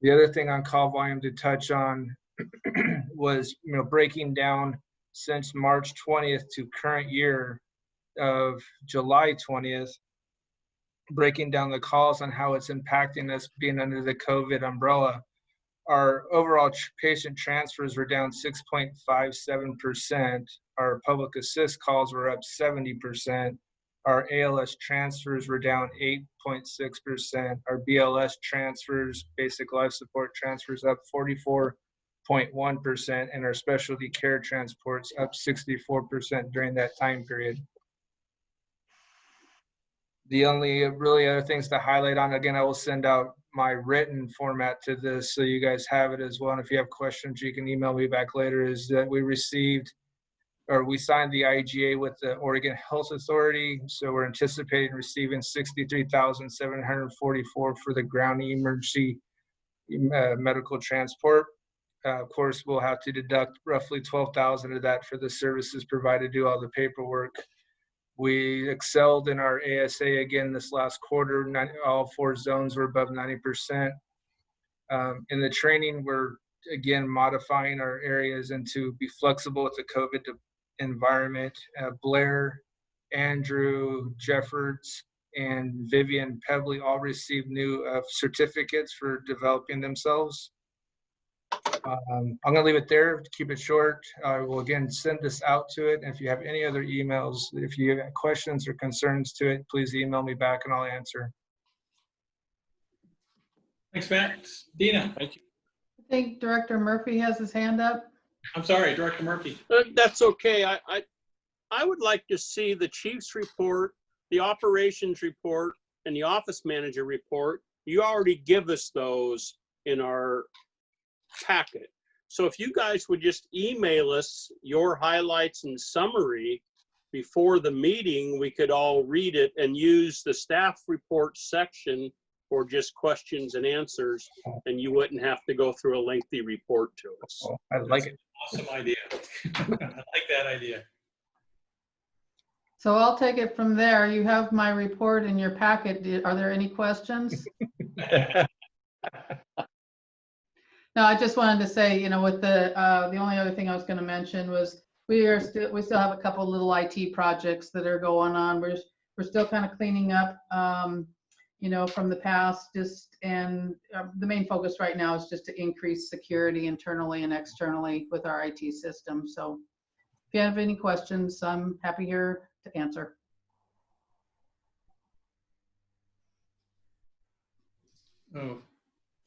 The other thing on call volume to touch on was, breaking down since March 20th to current year of July 20th, breaking down the calls on how it's impacting us being under the COVID umbrella. Our overall patient transfers were down 6.57%. Our public assist calls were up 70%. Our ALS transfers were down 8.6%. Our BLS transfers, basic life support transfers, up 44.1%. And our specialty care transports up 64% during that time period. The only really other things to highlight on, again, I will send out my written format to this so you guys have it as well. And if you have questions, you can email me back later, is that we signed the IGA with the Oregon Health Authority. So we're anticipating receiving $63,744 for the ground emergency medical transport. Of course, we'll have to deduct roughly $12,000 of that for the services provided, do all the paperwork. We excelled in our ASA again this last quarter. All 4 zones were above 90%. In the training, we're again modifying our areas and to be flexible with the COVID environment. Blair, Andrew, Jeffords, and Vivian Pebley all received new certificates for developing themselves. I'm going to leave it there to keep it short. I will again send this out to it. And if you have any other emails, if you have questions or concerns to it, please email me back and I'll answer. Thanks, Matt. Dina. Thank you. I think Director Murphy has his hand up. I'm sorry, Director Murphy. That's okay. I would like to see the chief's report, the operations report, and the office manager report. You already give us those in our packet. So if you guys would just email us your highlights and summary before the meeting, we could all read it and use the staff report section for just questions and answers, and you wouldn't have to go through a lengthy report to us. Oh, I like it. Awesome idea. I like that idea. So I'll take it from there. You have my report in your packet. Are there any questions? No, I just wanted to say, with the only other thing I was going to mention was we still have a couple little IT projects that are going on. We're still kind of cleaning up, from the past, and the main focus right now is just to increase security internally and externally with our IT system. So if you have any questions, I'm happy here to answer.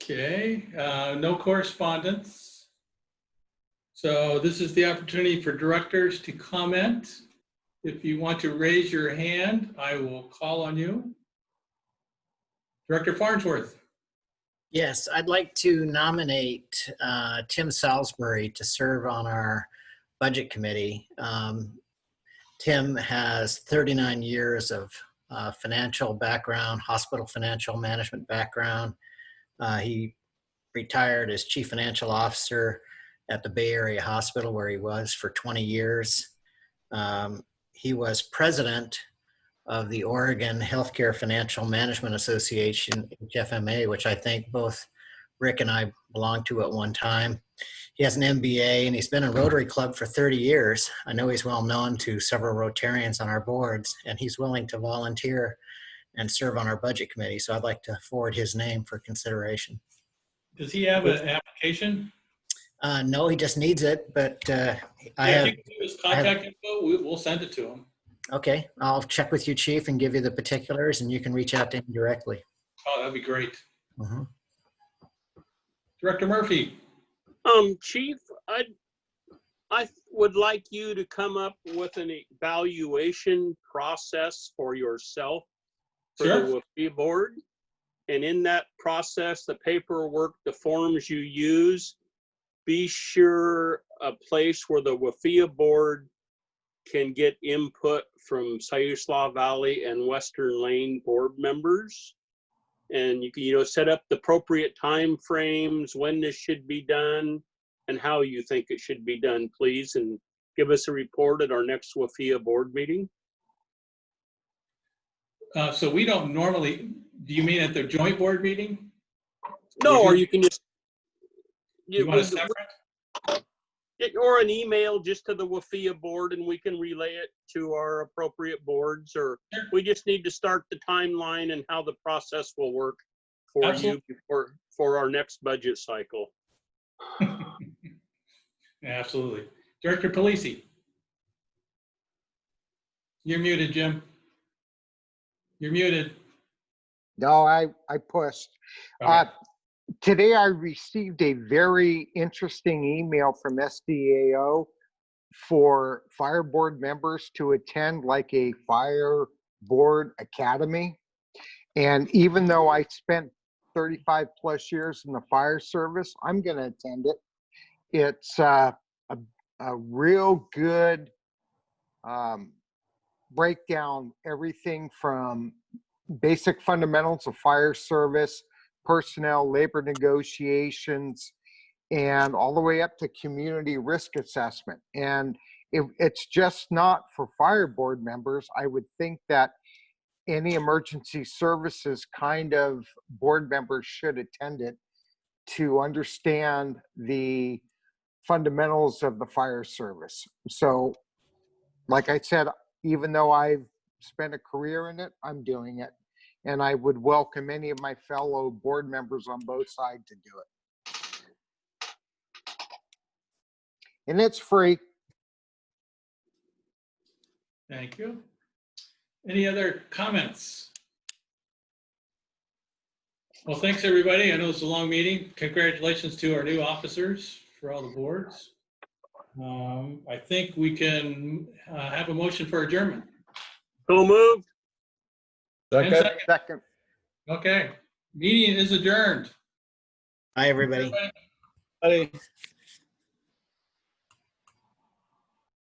Okay, no correspondence. So this is the opportunity for directors to comment. If you want to raise your hand, I will call on you. Director Farnsworth. Yes, I'd like to nominate Tim Salisbury to serve on our budget committee. Tim has 39 years of financial background, hospital financial management background. He retired as chief financial officer at the Bay Area Hospital, where he was for 20 years. He was president of the Oregon Healthcare Financial Management Association, HFMA, which I think both Rick and I belonged to at one time. He has an MBA and he's been in Rotary Club for 30 years. I know he's well known to several Rotarians on our boards, and he's willing to volunteer and serve on our budget committee. So I'd like to forward his name for consideration. Does he have an application? No, he just needs it, but If you can give his contact info, we'll send it to him. Okay, I'll check with you, Chief, and give you the particulars, and you can reach out to him directly. Oh, that'd be great. Mm-hmm. Director Murphy. Chief, I would like you to come up with an evaluation process for yourself for the WLFEA board. And in that process, the paperwork, the forms you use, be sure a place where the WLFEA board can get input from Siuslaw Valley and Western Lane board members. And you can, set up the appropriate time frames, when this should be done, and how you think it should be done, please. And give us a report at our next WFEA board meeting. So we don't normally, do you mean at the joint board meeting? No, or you can just. You want a separate? Or an email just to the WFEA board and we can relay it to our appropriate boards, or we just need to start the timeline and how the process will work for Absolutely. you for our next budget cycle. Absolutely. Director Polisi. You're muted, Jim. You're muted. No, I pushed. Okay. Today I received a very interesting email from SDAO for fire board members to attend like a fire board academy. And even though I spent 35 plus years in the fire service, I'm going to attend it. It's a real good breakdown, everything from basic fundamentals of fire service, personnel, labor negotiations, and all the way up to community risk assessment. And it's just not for fire board members. I would think that any emergency services kind of board members should attend it to understand the fundamentals of the fire service. So, like I said, even though I've spent a career in it, I'm doing it. And I would welcome any of my fellow board members on both sides to do it. And it's free. Thank you. Any other comments? Well, thanks, everybody. I know it's a long meeting. Congratulations to our new officers for all the boards. I think we can have a motion for adjournment. So moved. Second. Okay. Meeting is adjourned. Bye, everybody. Hey.